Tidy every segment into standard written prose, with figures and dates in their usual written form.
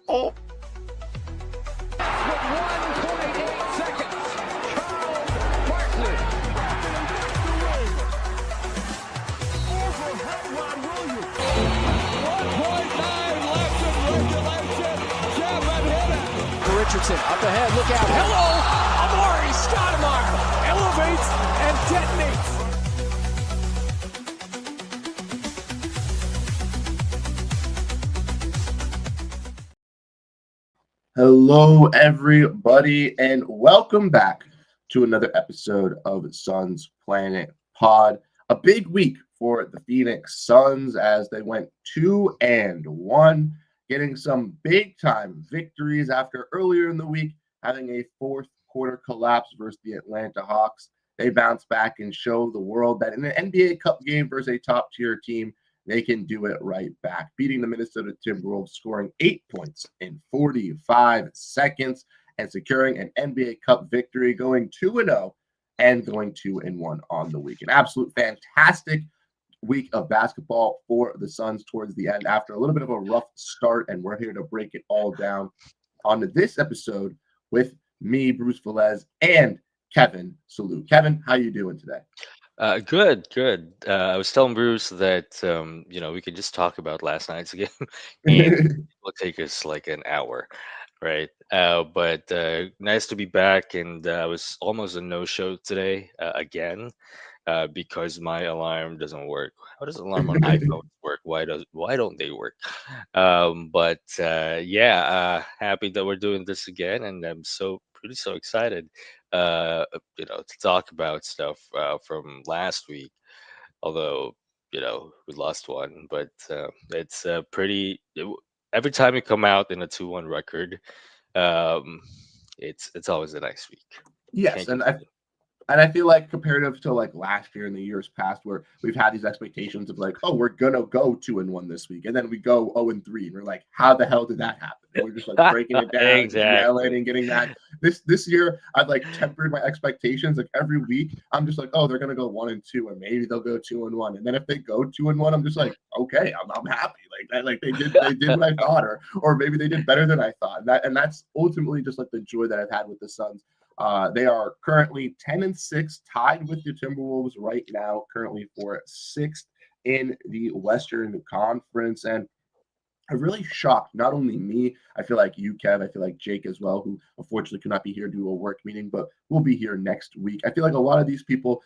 Oh. With 1.8 seconds, Charles Barkley. Overhead Williams. 1.9 left in regulation. Chapman hit it. Richardson up ahead. Look out. Hello, Amari Stoudemire elevates and detonates. Hello, everybody, and welcome back to another episode of Suns Planet Pod. A big week for the Phoenix Suns as they went 2-1, getting some big-time victories after earlier in the week having a fourth quarter collapse versus the Atlanta Hawks. They bounced back and showed the world that in an NBA Cup game versus a top-tier team, they can do it right back, beating the Minnesota Timberwolves, scoring 8 points in 45 seconds and securing an NBA Cup victory, going 2-0 and going 2-1 on the week. An absolute fantastic week of basketball for the Suns towards the end after a little bit of a rough start, and we're here to break it all down on this episode with me, Bruce Velez, and Kevin Salute. Kevin, how you doing today? Good. I was telling Bruce that we could just talk about last night's game, and it will take us like an hour, right? But nice to be back, and I was almost a no-show today again because my alarm doesn't work. How does alarm on iPhones work? Why don't they work? Happy that we're doing this again, and I'm so excited to talk about stuff from last week. Although we lost one, but it's every time you come out in a 2-1 record, um, it's always a nice week. Yes, and I feel like comparative to like last year and the years past, where we've had these expectations of like, oh, we're gonna go 2-1 this week, and then we go 0-3, and we're like, how the hell did that happen? And we're just like breaking it down, and just yelling and getting mad. This year, I've like tempered my expectations. Like every week, I'm just like, oh, they're gonna go 1-2, and maybe they'll go 2-1, and then if they go 2-1, I'm just like, okay, I'm happy. Like that, like they did what I thought, or maybe they did better than I thought, and that's ultimately just like the joy that I've had with the Suns. They are currently 10-6, tied with the Timberwolves right now, currently for sixth in the Western Conference. And I'm really shocked, not only me, I feel like you, Kev, I feel like Jake as well, who unfortunately could not be here due to a work meeting, but will be here next week. I feel like a lot of these people,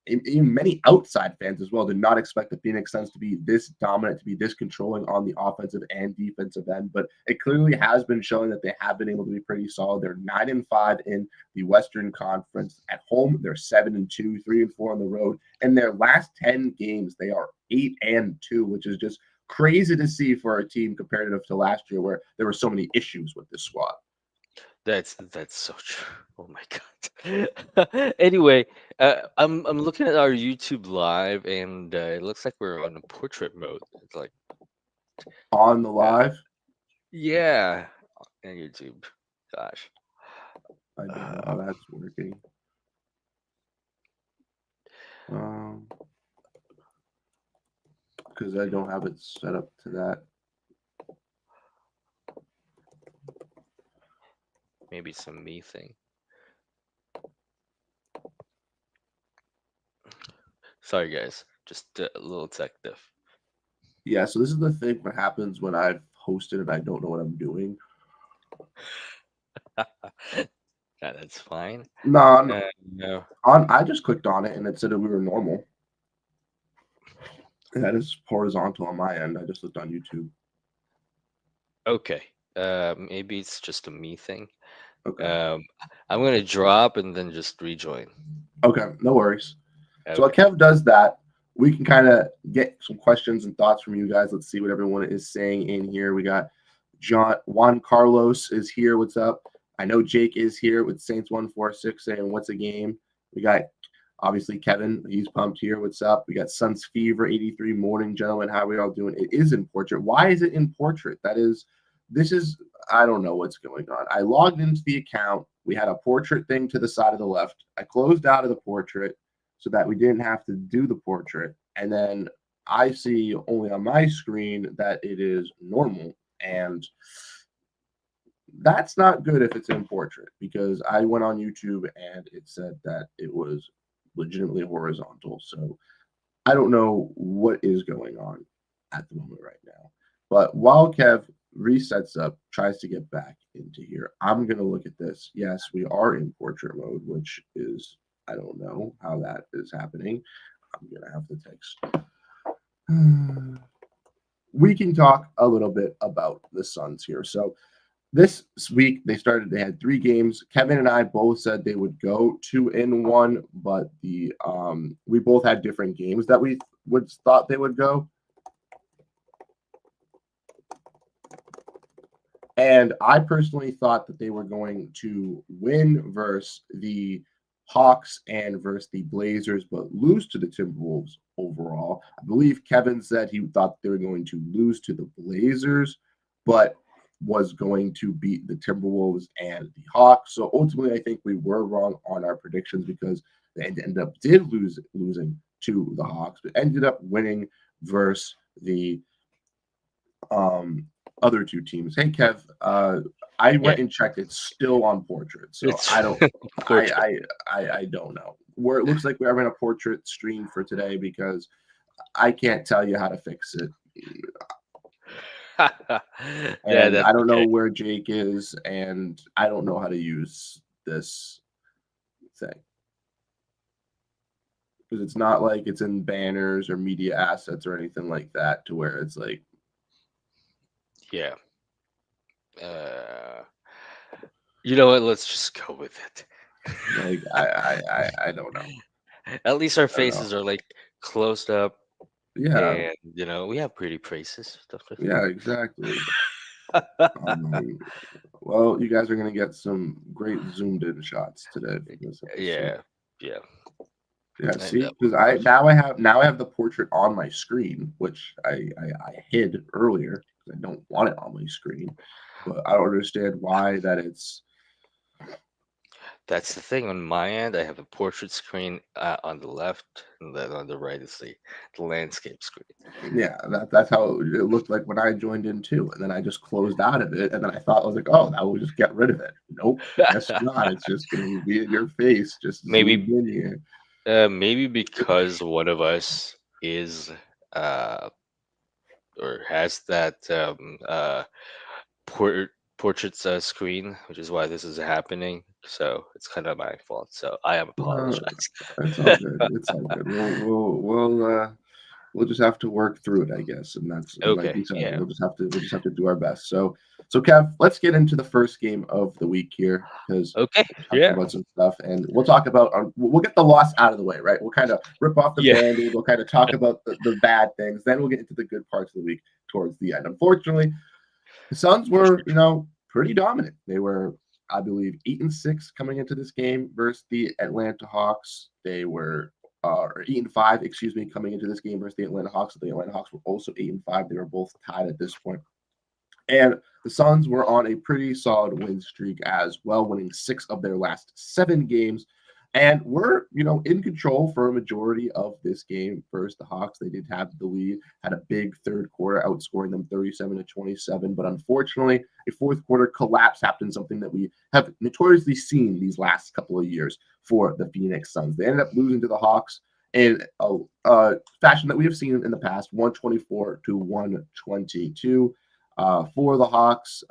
even many outside fans as well, did not expect the Phoenix Suns to be this dominant, to be this controlling on the offensive and defensive end. But it clearly has been showing that they have been able to be pretty solid. They're 9-5 in the Western Conference. At home, they're 7-2, 3-4 on the road. In their last 10 games, they are 8-2, which is just crazy to see for a team comparative to last year, where there were so many issues with this squad. That's so true. Oh my god. Anyway, I'm looking at our YouTube live, and it looks like we're on a portrait mode. It's like On the live, yeah, on YouTube. Gosh, I don't know how that's working. Because I don't have it set up to that. maybe some me thing. Sorry, guys. Just a little tech diff. Yeah, so this is the thing what happens when I've hosted and I don't know what I'm doing. Yeah, that's fine. No. No. I just clicked on it and it said that we were normal. And that is horizontal on my end. I just looked on YouTube. Okay. Maybe it's just a me thing. Okay. I'm gonna drop and then just rejoin. Okay, no worries. Okay. So while Kev does that, we can kind of get some questions and thoughts from you guys. Let's see what everyone is saying in here. We got Juan Carlos is here. What's up? I know Jake is here with Saints 146 saying what's a game. We got obviously Kevin. He's pumped here. What's up? We got Suns Fever 83. Morning, gentlemen. How are we all doing? It is in portrait. Why is it in portrait? I don't know what's going on. I logged into the account. We had a portrait thing to the side of the left. I closed out of the portrait so that we didn't have to do the portrait. And then I see only on my screen that it is normal. And That's not good if it's in portrait, because I went on YouTube and it said that it was legitimately horizontal. So I don't know what is going on at the moment right now. But while Kev resets up, tries to get back into here, I'm going to look at this. Yes, we are in portrait mode, which is, I don't know how that is happening. I'm going to have to text. We can talk a little bit about the Suns here. So this week they had 3 games. Kevin and I both said they would go 2-1, but we both had different games that we thought they would go. And I personally thought that they were going to win versus the Hawks and versus the Blazers, but lose to the Timberwolves overall. I believe Kevin said he thought they were going to lose to the Blazers, but was going to beat the Timberwolves and the Hawks. So ultimately, I think we were wrong on our predictions, because they ended up losing to the Hawks, but ended up winning versus the other 2 teams. Hey Kev, I went and checked. It's still on portrait, so It's I don't. portrait. I don't know. Where it looks like we're having a portrait stream for today, because I can't tell you how to fix it. Yeah, And that's I don't know okay. where Jake is, and I don't know how to use this thing, because it's not like it's in banners or media assets or anything like that, to where it's like, Yeah. Uh, you know what? Let's just go with it. I don't know. At least our I don't know. faces are like closed up, Yeah, and we have pretty faces. yeah, exactly. Um, well, you guys are gonna get some great zoomed in shots today for this episode. Yeah, yeah. Yeah, And see, because I have the portrait on my screen, which I hid earlier because I don't want it on my screen. But I don't understand why that it's that's the thing. On my end, I have the portrait screen on the left, and then on the right is the landscape screen. yeah, that's how it looked like when I joined in too. And then I just closed out of it, and then I thought, I was like, oh, that will just get rid of it. Nope, guess not. It's just gonna be in your face, just maybe, zoomed in here. maybe because one of us is uh or has that port portraits screen, which is why this is happening. So it's kind of my fault. So I am Uh, apologize. it's all good. It's all good. We'll just have to work through it, I guess. And that's, like Okay, you said, yeah. we'll just have to do our best. So Kev, let's get into the first game of the week here, because Okay, we're talking yeah, about some stuff, and we'll talk about we'll get the loss out of the way, right? We'll kind of rip off the yeah. band-aid, we'll kind of talk about the bad things, then we'll get into the good parts of the week towards the end. Unfortunately, the Suns For were, sure. pretty dominant. They were, I believe, 8-6 coming into this game versus the Atlanta Hawks. They were or 8-5, excuse me, coming into this game versus the Atlanta Hawks. The Atlanta Hawks were also 8-5. They were both tied at this point. And the Suns were on a pretty solid win streak as well, winning 6 of their last 7 games. And were, in control for a majority of this game versus the Hawks. They did have the lead, had a big third quarter, outscoring them 37-27. But unfortunately, a fourth quarter collapse happened, something that we have notoriously seen these last couple of years for the Phoenix Suns. They ended up losing to the Hawks in a fashion that we have seen in the past, 124-122. For the Hawks,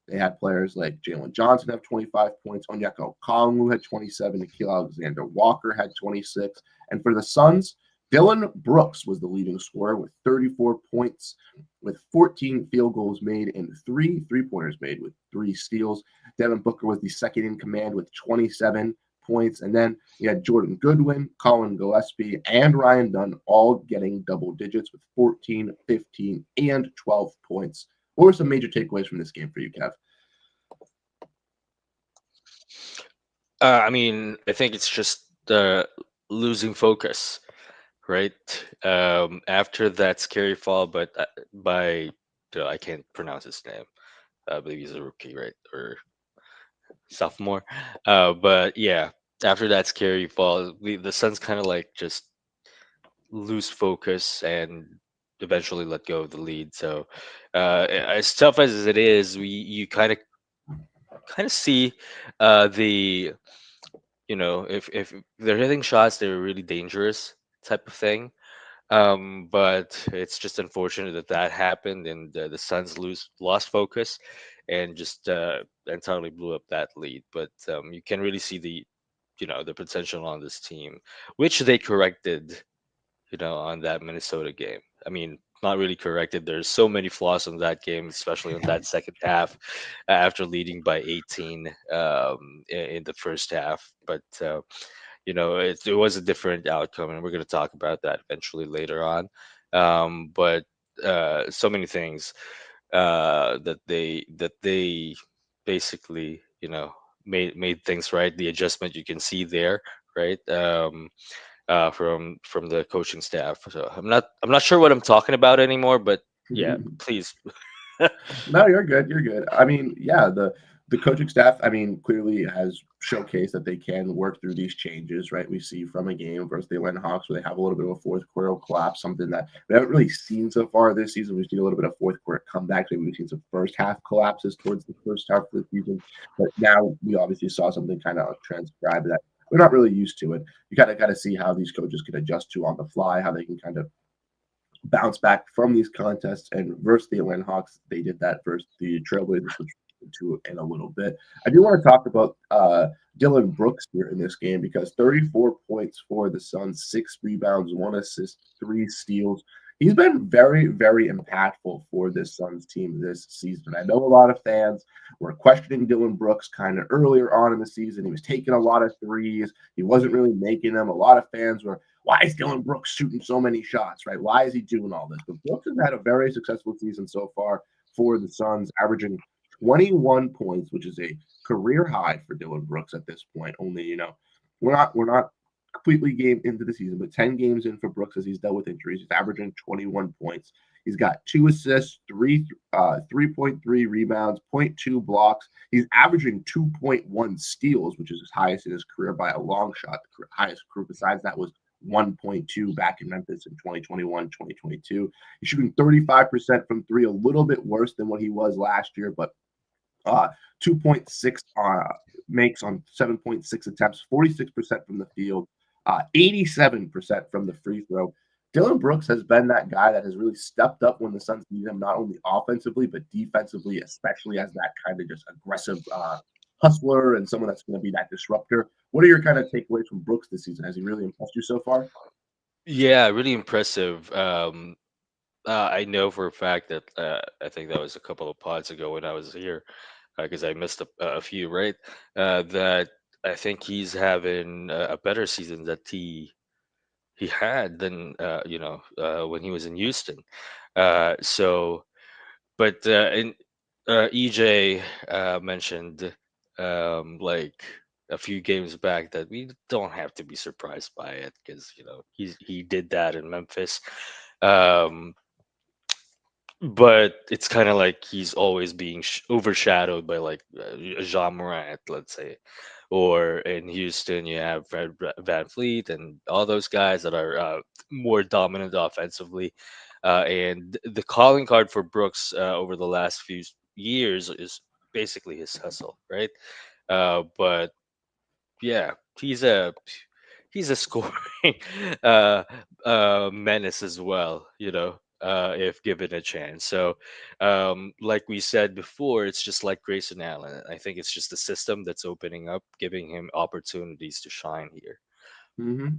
they had players like Jalen Johnson have 25 points, Onyeka Okongwu had 27, Nikhil Alexander Walker had 26. And for the Suns, Dylan Brooks was the leading scorer with 34 points, with 14 field goals made and 3 three-pointers made with 3 steals. Devin Booker was the second in command with 27 points. And then you had Jordan Goodwin, Colin Gillespie, and Ryan Dunn all getting double digits with 14, 15, and 12 points. What were some major takeaways from this game for you, Kev? I mean, I think it's just losing focus, right? After that scary fall, but by I can't pronounce his name. I believe he's a rookie, right, or sophomore. But yeah, after that scary fall, the Suns kind of like just lose focus and eventually let go of the lead. So as tough as it is, you kind of kind of see the, if they're hitting shots, they're really dangerous type of thing. But it's just unfortunate that that happened, and the Suns lost focus, and just entirely blew up that lead. But you can really see the potential on this team, which they corrected, on that Minnesota game. I mean, not really corrected. There's so many flaws in that game, especially on that second half, after leading by 18 in the first half. But it was a different outcome, and we're going to talk about that eventually later on. But so many things that they basically, made things right. The adjustment you can see there, right? From the coaching staff. So I'm not sure what I'm talking about anymore, but yeah, please. No, you're good. You're good. I mean, yeah, the coaching staff, I mean, clearly has showcased that they can work through these changes, right? We see from a game versus the Atlanta Hawks where they have a little bit of a fourth quarter collapse, something that we haven't really seen so far this season. We've seen a little bit of fourth quarter comebacks. Maybe we've seen some first half collapses towards the first half of the season. But now we obviously saw something kind of transcribe that we're not really used to it. You kind of got to see how these coaches can adjust to on the fly, how they can kind of bounce back from these contests. And versus the Atlanta Hawks, they did that versus the Trailblazers, which we'll get into in a little bit. I do want to talk about Dylan Brooks here in this game because 34 points for the Suns, 6 rebounds, 1 assist, 3 steals. He's been very, very impactful for this Suns team this season. I know a lot of fans were questioning Dylan Brooks kind of earlier on in the season. He was taking a lot of threes. He wasn't really making them. A lot of fans were, why is Dylan Brooks shooting so many shots, right? Why is he doing all this? But Brooks has had a very successful season so far for the Suns, averaging 21 points, which is a career high for Dylan Brooks at this point. Only, we're not completely game into the season, but 10 games in for Brooks as he's dealt with injuries. He's averaging 21 points. He's got 2 assists, 3.3 rebounds, zero point 0.2 blocks. He's averaging 2.1 steals, which is his highest in his career by a long shot. The highest career besides that was 1.2 back in Memphis in 2021, 2022. He's shooting 35% from three, a little bit worse than what he was last year, but 2.6 makes on 7.6 attempts, 46% from the field, 87% from the free throw. Dylan Brooks has been that guy that has really stepped up when the Suns need him, not only offensively, but defensively, especially as that kind of just aggressive hustler and someone that's going to be that disruptor. What are your kind of takeaways from Brooks this season? Has he really impressed you so far? Yeah, really impressive. I know for a fact that I think that was a couple of pods ago when I was here, because I missed a few, right? That I think he's having a better season that he had than when he was in Houston. So, but EJ mentioned like a few games back that we don't have to be surprised by it because he did that in Memphis. Um, but it's kind of like he's always being overshadowed by like Jean Morant, let's say, or in Houston you have Fred Van Fleet and all those guys that are more dominant offensively. And the calling card for Brooks over the last few years is basically his hustle, right? But yeah, he's a scoring uh, menace as well, if given a chance. So, like we said before, it's just like Grayson Allen. I think it's just the system that's opening up, giving him opportunities to shine here. Mm-hmm.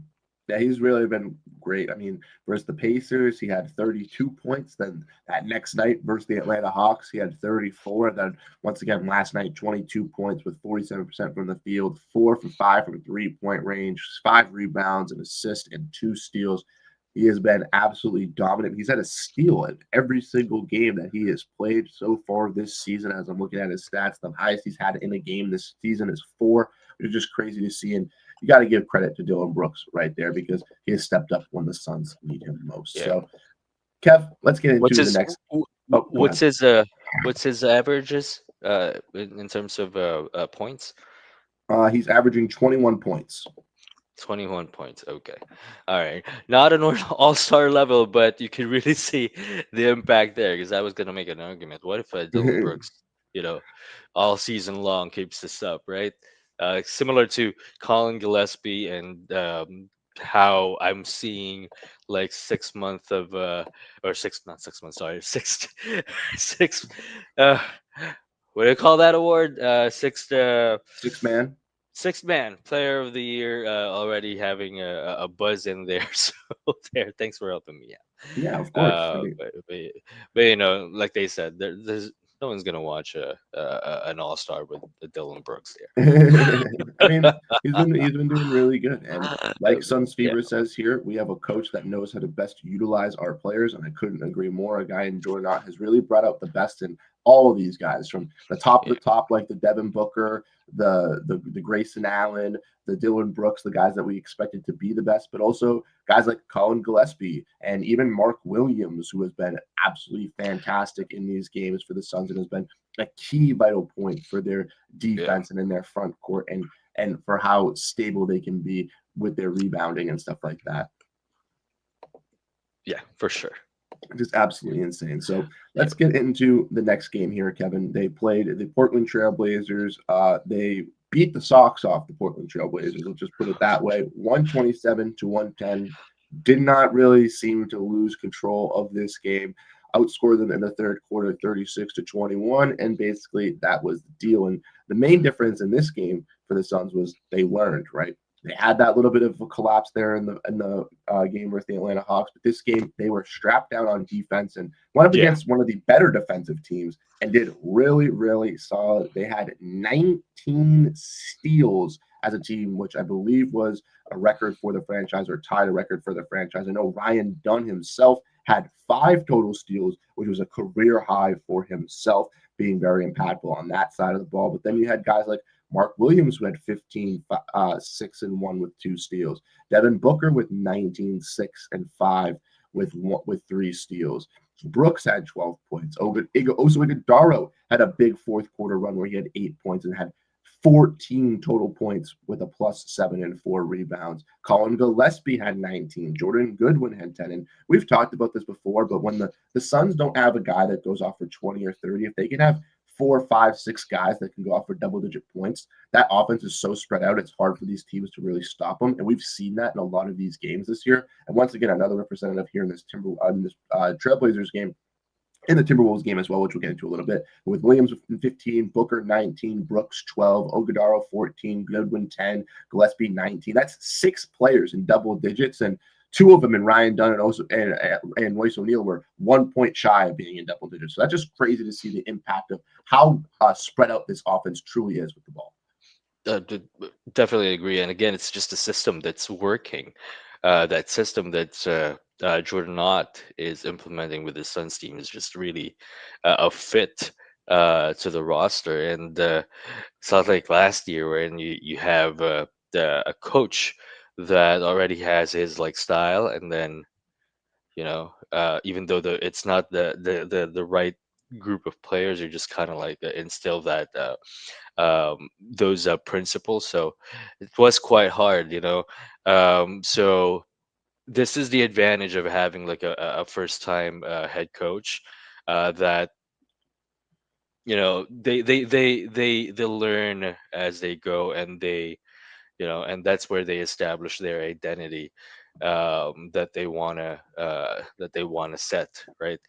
Yeah, he's really been great. I mean, versus the Pacers, he had 32 points. Then that next night versus the Atlanta Hawks, he had 34. Then once again last night, 22 points with 47% from the field, 4 for 5 from 3-point range, 5 rebounds, an assist, and 2 steals. He has been absolutely dominant. He's had a steal in every single game that he has played so far this season. As I'm looking at his stats, the highest he's had in a game this season is 4, which is just crazy to see. And you got to give credit to Dylan Brooks right there because he has stepped up when the Suns need him most. Yeah. So, Kev, let's get What's into the his next. wh- Oh, go what's ahead. his averages in terms of points? He's averaging 21 points. 21 points. Okay. All right. Not an all-star level, but you can really see the impact there because I was going to make an argument. What if Dylan Brooks you know, all season long keeps this up, right? Similar to Colin Gillespie and how I'm seeing like 6 months of or six not 6 months, sorry, six six uh what do you call that award? Six man. Sixth man player of the year, already having a buzz in there. So there, thanks for helping me Yeah, of out. course. I mean, But you know, like they said, there's no one's gonna watch an all star with Dylan Brooks I mean, he's been doing really good, and there. like Suns Yeah, Fever says here, we have a coach that knows how to best utilize our players, and I couldn't agree more. A guy in Jordan Ott has really brought out the best in all of these guys, from the top of yeah, the top, like the Devin Booker, the Grayson Allen, the Dylan Brooks, the guys that we expected to be the best, but also guys like Colin Gillespie and even Mark Williams, who has been absolutely fantastic in these games for the Suns and has been a key vital point for their yeah, defense and in their front court and for how stable they can be with their rebounding and stuff like that. yeah, for sure. Just absolutely insane. So Yeah, let's get into the next game here, Kevin. They played the Portland Trailblazers. They beat the socks off the Portland Trailblazers. Let's just put it that way. 127 to 110. Did not really seem to lose control of this game. Outscored them in the third quarter 36 to 21. And basically that was the deal. And the main difference in this game for the Suns was they learned, right? They had that little bit of a collapse there in the game with the Atlanta Hawks, but this game they were strapped down on defense and went up yeah, against one of the better defensive teams and did really, really solid. They had 19 steals as a team, which I believe was a record for the franchise or tied a record for the franchise. I know Ryan Dunn himself had 5 total steals, which was a career high for himself, being very impactful on that side of the ball. But then you had guys like Mark Williams, who had 15, 6 and 1 with 2 steals. Devin Booker with 19, 6 and 5 with 3 steals. Brooks had 12 points. Oso Ighodaro had a big fourth quarter run where he had 8 points and had 14 total points with a +7 and 4 rebounds. Colin Gillespie had 19. Jordan Goodwin had 10. And we've talked about this before, but when the Suns don't have a guy that goes off for 20 or 30, if they can have 4, 5, 6 guys that can go off for double-digit points, that offense is so spread out, it's hard for these teams to really stop them. And we've seen that in a lot of these games this year. And once again, another representative here in this Trailblazers game, in the Timberwolves game as well, which we'll get into a little bit. With Williams 15, Booker 19, Brooks 12, Ogudaro 14, Goodwin 10, Gillespie 19. That's 6 players in double digits, and 2 of them in Ryan Dunn and Royce O'Neal were 1 point shy of being in double digits. So that's just crazy to see the impact of how spread out this offense truly is with the ball. Definitely agree. And again, it's just a system that's working. That system that Jordan Ott is implementing with his Suns team is just really a fit to the roster. And it's not like last year when you have a coach that already has his like style, and then even though it's not the right group of players, you're just kind of like instill that those principles. So it was quite hard, so this is the advantage of having like a first time head coach, that they learn as they go, and and that's where they establish their identity, that they want to set, right?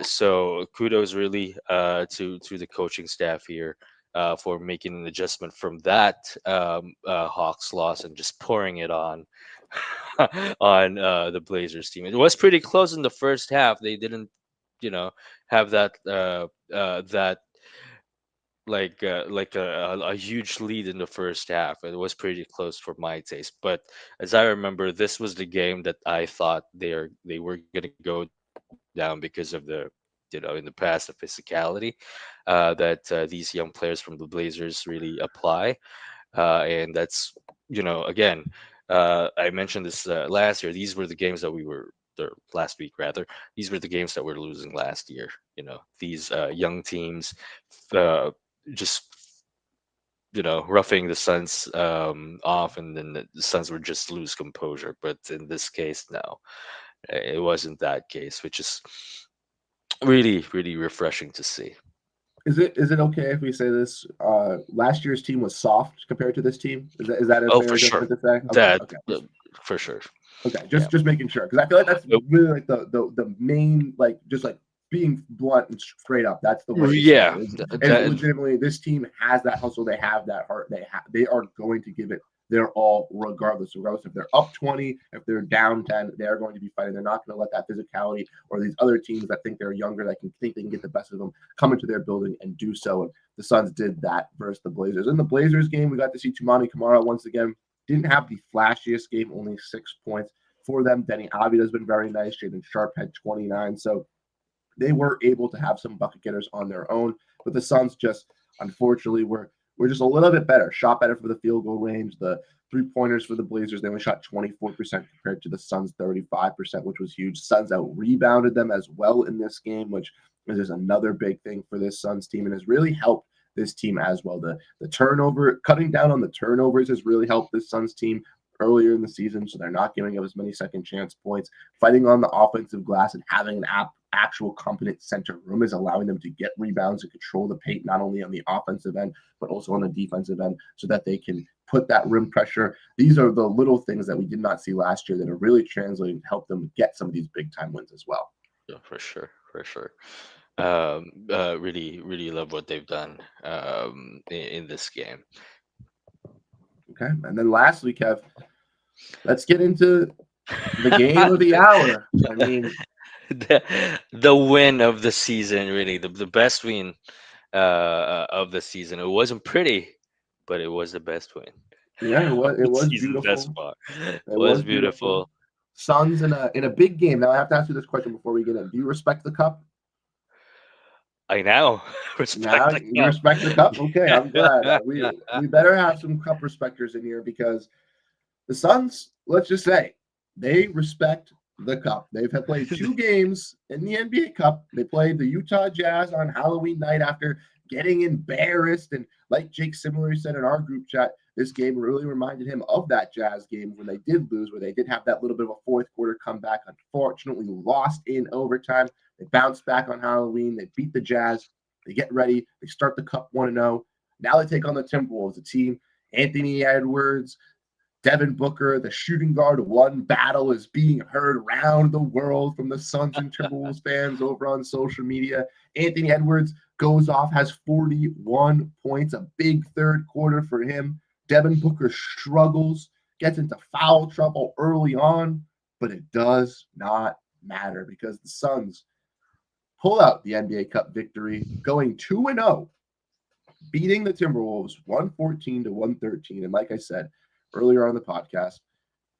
So kudos really to the coaching staff here, for making an adjustment from that Hawks loss and just pouring it on on the Blazers team. It was pretty close in the first half. They didn't, have that like a huge lead in the first half. It was pretty close for my taste. But as I remember, this was the game that I thought they were going to go down because of in the past, the physicality that these young players from the Blazers really apply. And that's, again, I mentioned this last year. These were the games that we were, or last week rather. These were the games that we're losing last year. These young teams, uh, just roughing the Suns off, and then the Suns would just lose composure. But in this case, no, it wasn't that case, which is really, really refreshing to see. Is it okay if we say this? Last year's team was soft compared to this team. Is that a Oh, fair for sure. adjustment to say? Okay, That okay, for sure. okay. Yeah. Just making sure because I feel like that's Uh, really like the main like just like being blunt and straight up. That's the way to say it. Yeah. Is That legitimately this team has that hustle. They have that heart. They are going to give it their all regardless if they're up 20, if they're down 10, they are going to be fighting. They're not going to let that physicality or these other teams that think they're younger that can think they can get the best of them come into their building and do so. And the Suns did that versus the Blazers. In the Blazers game, we got to see Tumani Kamara once again. Didn't have the flashiest game, only 6 points for them. Denny Avila has been very nice. Jaden Sharp had 29. So they were able to have some bucket getters on their own, but the Suns just unfortunately were just a little bit better, shot better for the field goal range. The 3-pointers for the Blazers, they only shot 24% compared to the Suns 35%, which was huge. Suns out rebounded them as well in this game, which is another big thing for this Suns team and has really helped this team as well. The turnover, cutting down on the turnovers has really helped this Suns team earlier in the season, so they're not giving up as many second chance points. Fighting on the offensive glass and having an actual competent center room is allowing them to get rebounds and control the paint, not only on the offensive end, but also on the defensive end, so that they can put that rim pressure. These are the little things that we did not see last year that are really translating to help them get some of these big time wins as well. Yeah, for sure, for sure. Really, really love what they've done in this game. Okay. And then lastly, Kev, let's get into the game of the hour. I mean, the win of the season, really the best win of the season. It wasn't pretty, but it was the best win yeah, of it the was season thus beautiful. far. It It was was beautiful. beautiful. Suns in a big game. Now I have to ask you this question before we get in. Do you respect the cup? I now respect Now the you cup. respect the cup. Okay, I'm glad. We better have some cup respecters in here because the Suns, let's just say, they respect the cup. They've had played 2 games in the NBA Cup. They played the Utah Jazz on Halloween night after getting embarrassed. And like Jake similarly said in our group chat, this game really reminded him of that Jazz game when they did lose, where they did have that little bit of a fourth quarter comeback. Unfortunately, lost in overtime. They bounced back on Halloween. They beat the Jazz. They get ready. They start the Cup 1-0. Now they take on the Timberwolves, a team Anthony Edwards, Devin Booker, the shooting guard. One battle is being heard around the world from the Suns and Timberwolves fans over on social media. Anthony Edwards goes off, has 41 points, a big third quarter for him. Devin Booker struggles, gets into foul trouble early on, but it does not matter because the Suns pull out the NBA Cup victory, going 2-0, beating the Timberwolves 114-113. And like I said earlier on the podcast,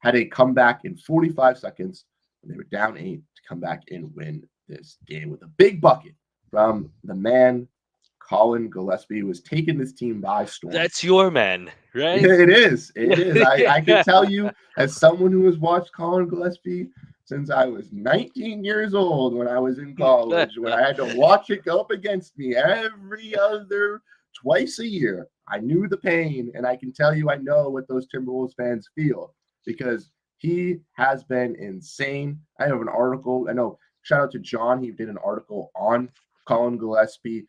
had a comeback in 45 seconds when they were down 8 to come back and win this game with a big bucket from the man, Colin Gillespie, who was taking this team by storm. That's your man, right? It is. It is. I can tell you, as someone who has watched Colin Gillespie since I was 19 years old when I was in college, when I had to watch it go up against me every other twice a year. I knew the pain, and I can tell you I know what those Timberwolves fans feel because he has been insane. I have an article. I know, shout out to John. He did an article on Colin Gillespie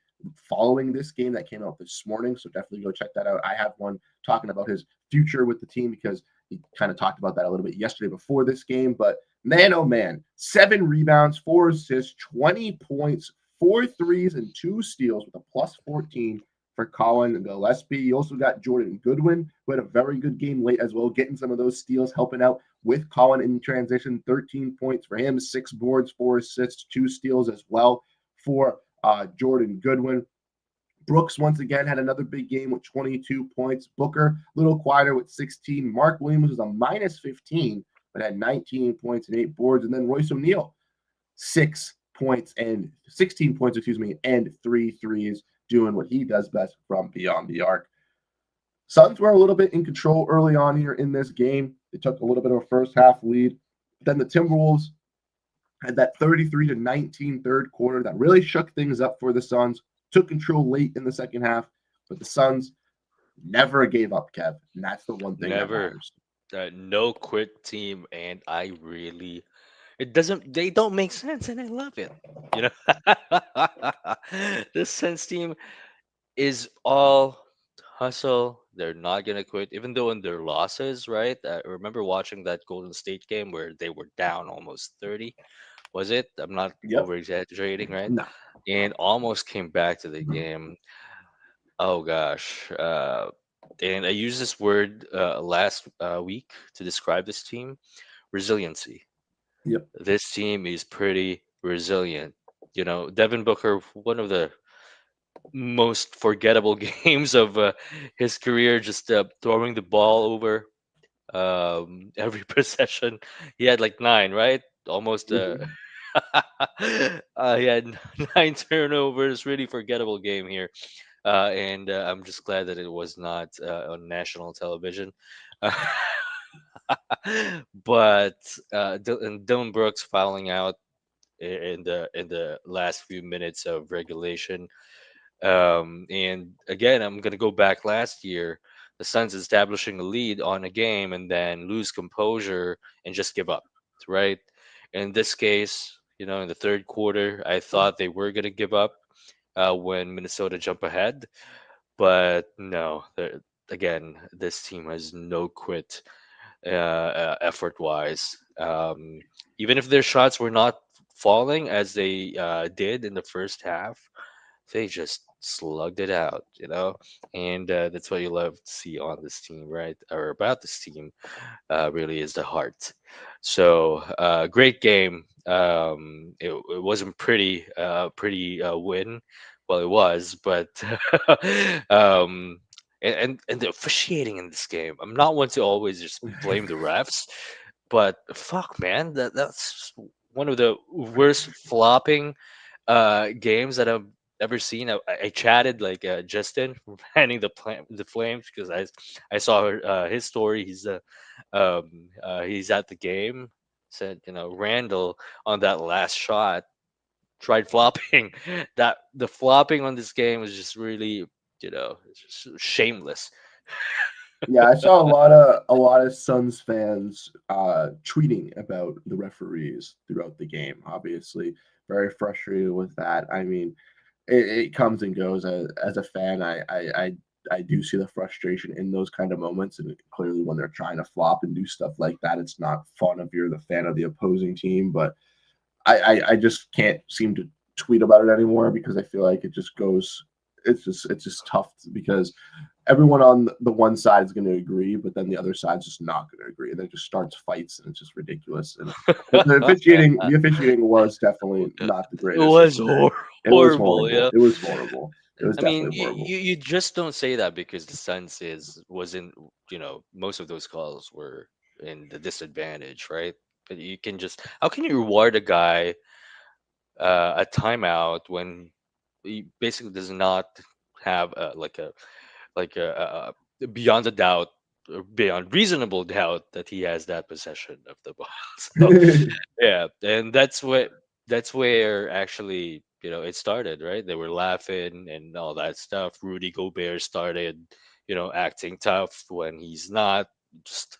following this game that came out this morning. So definitely go check that out. I have one talking about his future with the team because he kind of talked about that a little bit yesterday before this game. But man, oh man, 7 rebounds, 4 assists, 20 points, 4 threes, and 2 steals with a plus 14 for Colin Gillespie. You also got Jordan Goodwin, who had a very good game late as well, getting some of those steals, helping out with Colin in transition. 13 points for him, 6 boards, 4 assists, 2 steals as well for Jordan Goodwin. Brooks once again had another big game with 22 points. Booker a little quieter with 16. Mark Williams was a minus 15, but had 19 points and 8 boards. And then Royce O'Neal, 6 points and 16 points, and 3 threes, doing what he does best from beyond the arc. Suns were a little bit in control early on here in this game. They took a little bit of a first half lead. Then the Timberwolves had that 33-19 third quarter that really shook things up for the Suns, took control late in the second half, but the Suns never gave up, Kev. And that's the one thing that Never. matters. No quit team, and I really It doesn't. They don't make sense, and I love it. You know, this Suns team is all hustle. They're not gonna quit, even though in their losses, right? I remember watching that Golden State game where they were down almost 30. Was it? I'm not Yep. over exaggerating, right? No. And almost came back to the game. Oh gosh. And I used this word last week to describe this team: resiliency. Yep. This team is pretty resilient. You know, Devin Booker, one of the most forgettable games of his career, just throwing the ball over every possession. He had like nine, right? Almost. Mhm. He had nine turnovers. Really forgettable game here, and I'm just glad that it was not on national television. But and Dylan Brooks fouling out in the last few minutes of regulation. And again, I'm gonna go back last year. The Suns establishing a lead on a game and then lose composure and just give up. Right. In this case, in the third quarter, I thought they were gonna give up when Minnesota jumped ahead, but no. Again, this team has no quit effort wise. Even if their shots were not falling as they did in the first half, they just slugged it out, and that's what you love to see on this team, right? Or about this team, really is the heart. So great game. It wasn't pretty win. Well, it was, but um, and the officiating in this game. I'm not one to always just blame the refs, but fuck, man, that's one of the worst flopping games that I've ever seen. I chatted like Justin from Fanning the Flames because I saw his story. He's at the game. Said Randall on that last shot tried flopping. That the flopping on this game was just really it's just shameless. Yeah, I saw a lot of Suns fans tweeting about the referees throughout the game. Obviously, very frustrated with that. I mean, it comes and goes. As a fan, I do see the frustration in those kind of moments, and clearly when they're trying to flop and do stuff like that, it's not fun if you're the fan of the opposing team. But I just can't seem to tweet about it anymore because I feel like it just goes. It's just tough because everyone on the one side is going to agree, but then the other side's just not going to agree, and then it just starts fights, and it's just ridiculous. And the officiating was definitely not the It greatest was yesterday. It was horrible, horrible. yeah. It was horrible. It was I mean, definitely horrible. you just don't say that because the Suns wasn't, most of those calls were in the disadvantage, right? But you can just, how can you reward a guy a timeout when he basically does not have beyond a doubt, or beyond reasonable doubt, that he has that possession of the ball. So yeah, and that's where actually it started, right? They were laughing and all that stuff. Rudy Gobert started acting tough when he's not, just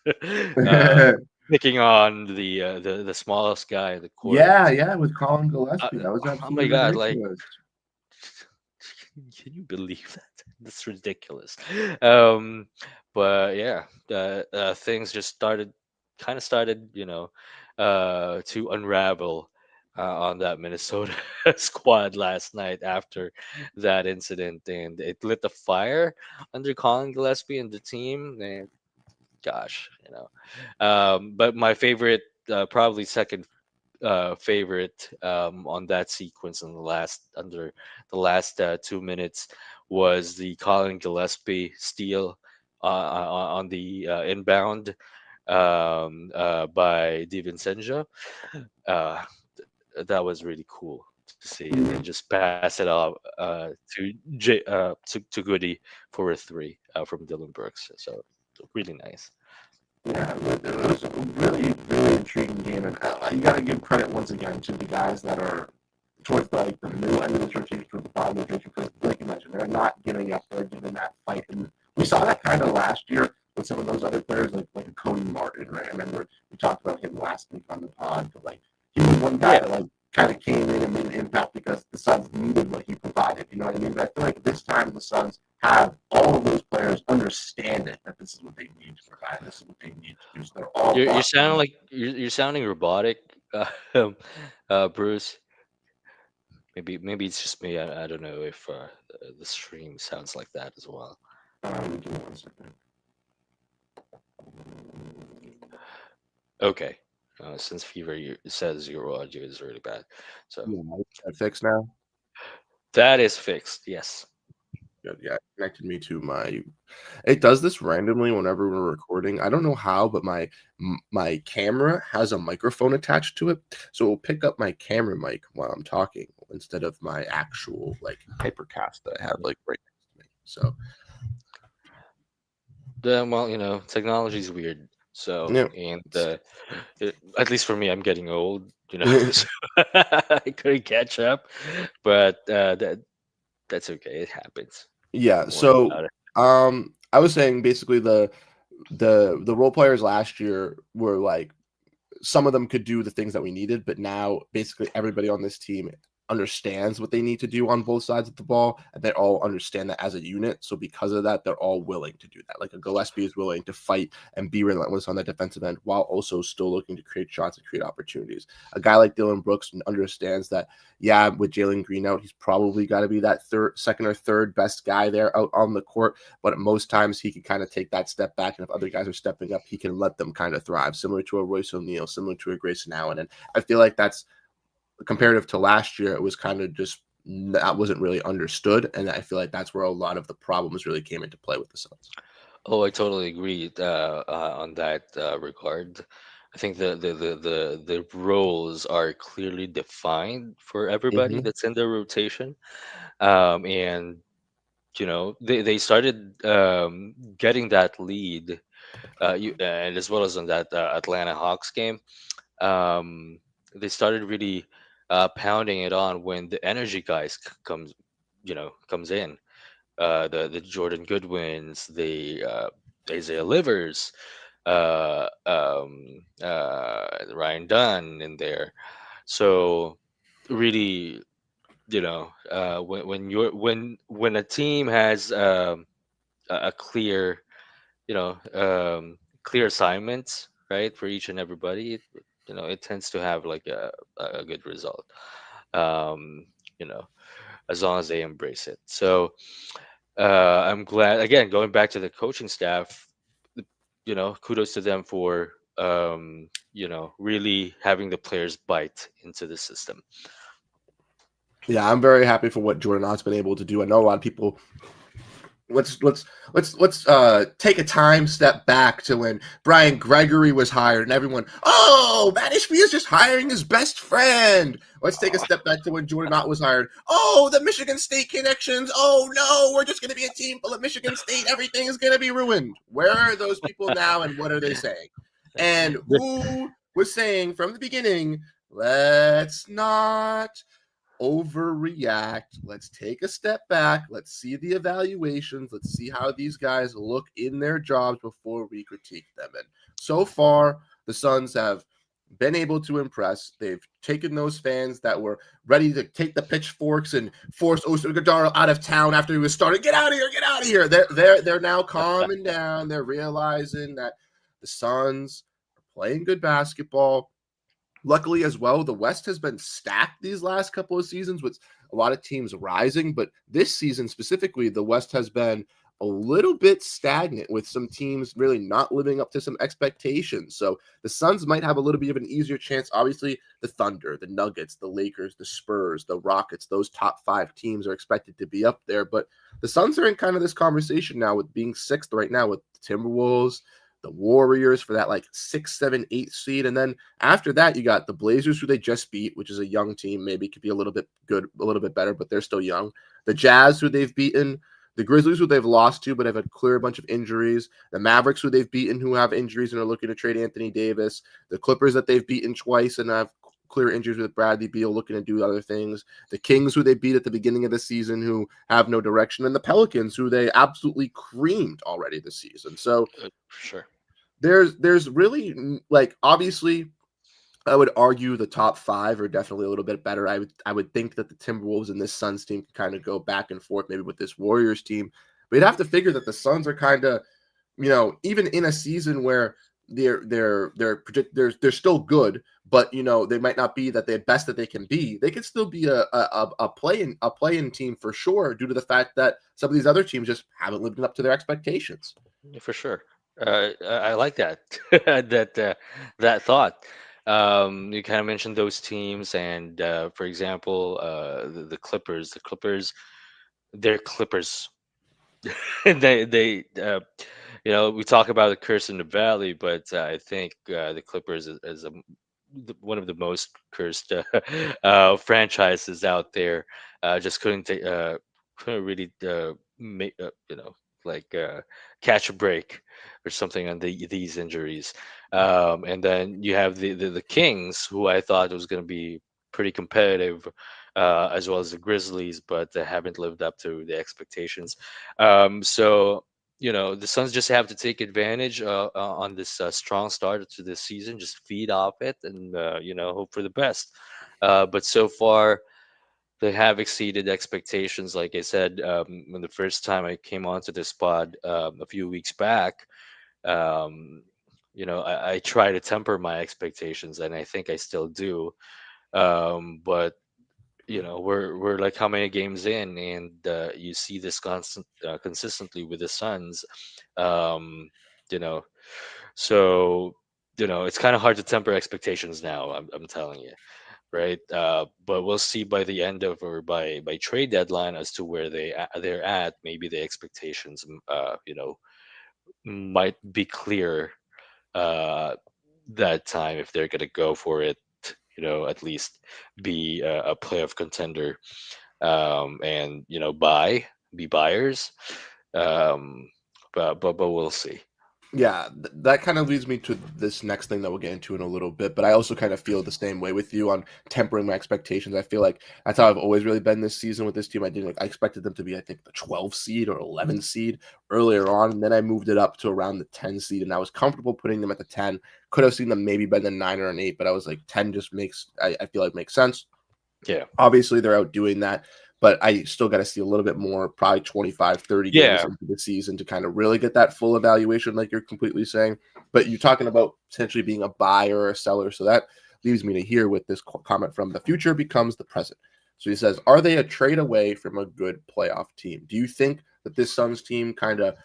picking on the smallest guy in the court. Yeah, yeah, with Colin uh, Gillespie, that was oh my absolutely god, like, ridiculous. can you believe that? That's ridiculous. Um, but yeah, things just started, to unravel on that Minnesota squad last night after that incident, and it lit the fire under Colin Gillespie and the team. And gosh, but my favorite, probably second favorite on that sequence in the last 2 minutes was the Colin Gillespie steal on the inbound by DiVincenzo. Uh, that was really cool to see, and then Mhm. just pass it off to Goody for a three from Dylan Brooks. So really nice. Yeah, it was a really, really intriguing game, and you got to give credit once again to the guys that are towards the middle end of the rotation, towards the bottom of the rotation, because like you mentioned, they're not giving up, they're giving that fight, and we saw that kind of last year with some of those other players, like a Cody Martin, right? I remember we talked about him last week on the pod, but like he was one guy that like kind of came in and made an impact because the Suns needed what he provided. You know what I mean? But I feel like this time the Suns have all of those players understand it, that this is what they need to provide. This is what they need to do. So they're all You're bought sounding in. like you're sounding robotic, Bruce. Maybe it's just me. I don't know if the stream sounds like that as well. Give me 1 second. Okay. Since says your audio is really bad, so Yeah, is that fixed now? that is fixed. Yes. Good. Yeah, it connected me to my. It does this randomly whenever we're recording. I don't know how, but my camera has a microphone attached to it, so it will pick up my camera mic while I'm talking instead of my actual like hypercast that I have like right next to me. So Well, technology is weird. So, yeah, and at least for me, I'm getting old. So I couldn't catch up, but that's okay. It happens. yeah. Don't worry So about it. I was saying basically the role players last year were like some of them could do the things that we needed, but now basically everybody on this team understands what they need to do on both sides of the ball, and they all understand that as a unit. So because of that, they're all willing to do that. Like a Gillespie is willing to fight and be relentless on the defensive end while also still looking to create shots and create opportunities. A guy like Dylan Brooks understands that, yeah, with Jalen Green out, he's probably got to be that second or third best guy there out on the court. But most times he can kind of take that step back, and if other guys are stepping up, he can let them kind of thrive, similar to a Royce O'Neal, similar to a Grayson Allen. And I feel like that's comparative to last year. It was kind of just that wasn't really understood, and I feel like that's where a lot of the problems really came into play with the Suns. Oh, I totally agree on that regard. I think the roles are clearly defined for everybody Mm-hmm. that's in the rotation, and they started getting that lead, and as well as on that Atlanta Hawks game, um, they started really pounding it on when the energy guys comes in, the Jordan Goodwins, the Isaiah Livers, Ryan Dunn in there. So really, when a team has a clear, you know clear assignments, right, for each and everybody, it tends to have like a good result, um you know as long as they embrace it. So I'm glad, again, going back to the coaching staff, kudos to them for really having the players bite into the system. Yeah, I'm very happy for what Jordan Knott's been able to do. I know a lot of people. Let's take a time step back to when Brian Gregory was hired, and everyone, oh, Matt Ishbia is just hiring his best friend. Let's take a step back to when Jordan Knott was hired. Oh, the Michigan State connections. Oh no, we're just going to be a team full of Michigan State. Everything is going to be ruined. Where are those people now, and what are they saying? And who was saying from the beginning, let's not overreact. Let's take a step back. Let's see the evaluations. Let's see how these guys look in their jobs before we critique them. And so far, the Suns have been able to impress. They've taken those fans that were ready to take the pitchforks and force Osadaro out of town after he was starting. Get out of here! Get out of here! They're now calming down. They're realizing that the Suns are playing good basketball. Luckily, as well, the West has been stacked these last couple of seasons with a lot of teams rising. But this season specifically, the West has been a little bit stagnant with some teams really not living up to some expectations. So the Suns might have a little bit of an easier chance. Obviously, the Thunder, the Nuggets, the Lakers, the Spurs, the Rockets, those top 5 teams are expected to be up there. But the Suns are in kind of this conversation now with being 6th right now with the Timberwolves, the Warriors for that like 6, 7, 8 seed. And then after that, you got the Blazers, who they just beat, which is a young team, maybe could be a little bit good, a little bit better, but they're still young. The Jazz, who they've beaten, the Grizzlies, who they've lost to, but have had clear a bunch of injuries, the Mavericks, who they've beaten, who have injuries and are looking to trade Anthony Davis, the Clippers that they've beaten twice and have clear injuries with Bradley Beal looking to do other things, the Kings, who they beat at the beginning of the season, who have no direction, and the Pelicans, who they absolutely creamed already this season. So Sure. there's really, like, obviously I would argue the top 5 are definitely a little bit better. I would think that the Timberwolves and this Suns team can kind of go back and forth, maybe with this Warriors team. But you'd have to figure that the Suns are kind of, even in a season where they're still good, but they might not be that the best that they can be. They could still be a play-in team for sure, due to the fact that some of these other teams just haven't lived up to their expectations. Yeah, for sure. I like that that thought. You kind of mentioned those teams, and for example, the Clippers. The Clippers, they're Clippers. They we talk about the curse in the valley, but I think the Clippers is one of the most cursed franchises out there. Just couldn't really make like catch a break or something on these injuries. And then you have the Kings, who I thought was going to be pretty competitive, as well as the Grizzlies, but they haven't lived up to the expectations. So the Suns just have to take advantage on this strong start to this season, just feed off it, and hope for the best. But so far, they have exceeded expectations. Like I said, when the first time I came onto this pod a few weeks back, um, I try to temper my expectations, and I think I still do. But we're like how many games in, and you see this consistently with the Suns. um you know so it's kind of hard to temper expectations now, I'm telling you, right? But we'll see by the end of, or by trade deadline, as to where they're at. Maybe the expectations might be clear uh that time, if they're gonna go for it, at least be a playoff contender, and be buyers. um but we'll see. Yeah, that kind of leads me to this next thing that we'll get into in a little bit. But I also kind of feel the same way with you on tempering my expectations. I feel like that's how I've always really been this season with this team. I expected them to be, I think, the 12 seed or 11 seed earlier on, and then I moved it up to around the 10 seed, and I was comfortable putting them at the 10. Could have seen them maybe by the 9 or an 8, but I was like 10 just I feel like makes sense. Yeah. Obviously, they're out doing that, but I still got to see a little bit more, probably 25, 30 games Yeah. into the season to kind of really get that full evaluation, like you're completely saying. But you're talking about potentially being a buyer or a seller. So that leaves me to hear with this comment from the future becomes the present. So he says, are they a trade away from a good playoff team? Do you think that this Suns team kind of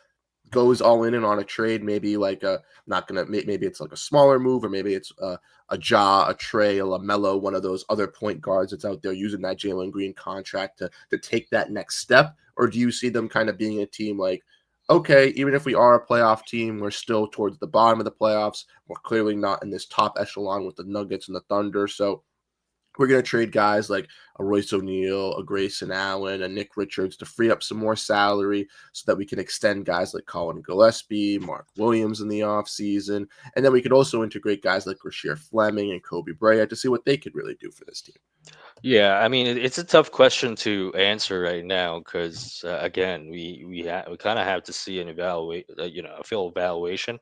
goes all in and on a trade, maybe like maybe it's like a smaller move, or maybe it's a Ja, a Trey, a LaMelo, one of those other point guards that's out there using that Jalen Green contract to take that next step? Or do you see them kind of being a team like, okay, even if we are a playoff team, we're still towards the bottom of the playoffs. We're clearly not in this top echelon with the Nuggets and the Thunder. So we're going to trade guys like a Royce O'Neal, a Grayson Allen, a Nick Richards to free up some more salary so that we can extend guys like Colin Gillespie, Mark Williams in the offseason. And then we could also integrate guys like Rasheer Fleming and Kobe Bryant to see what they could really do for this team. Yeah, I mean, it's a tough question to answer right now, because again, we kind of have to see an a full evaluation.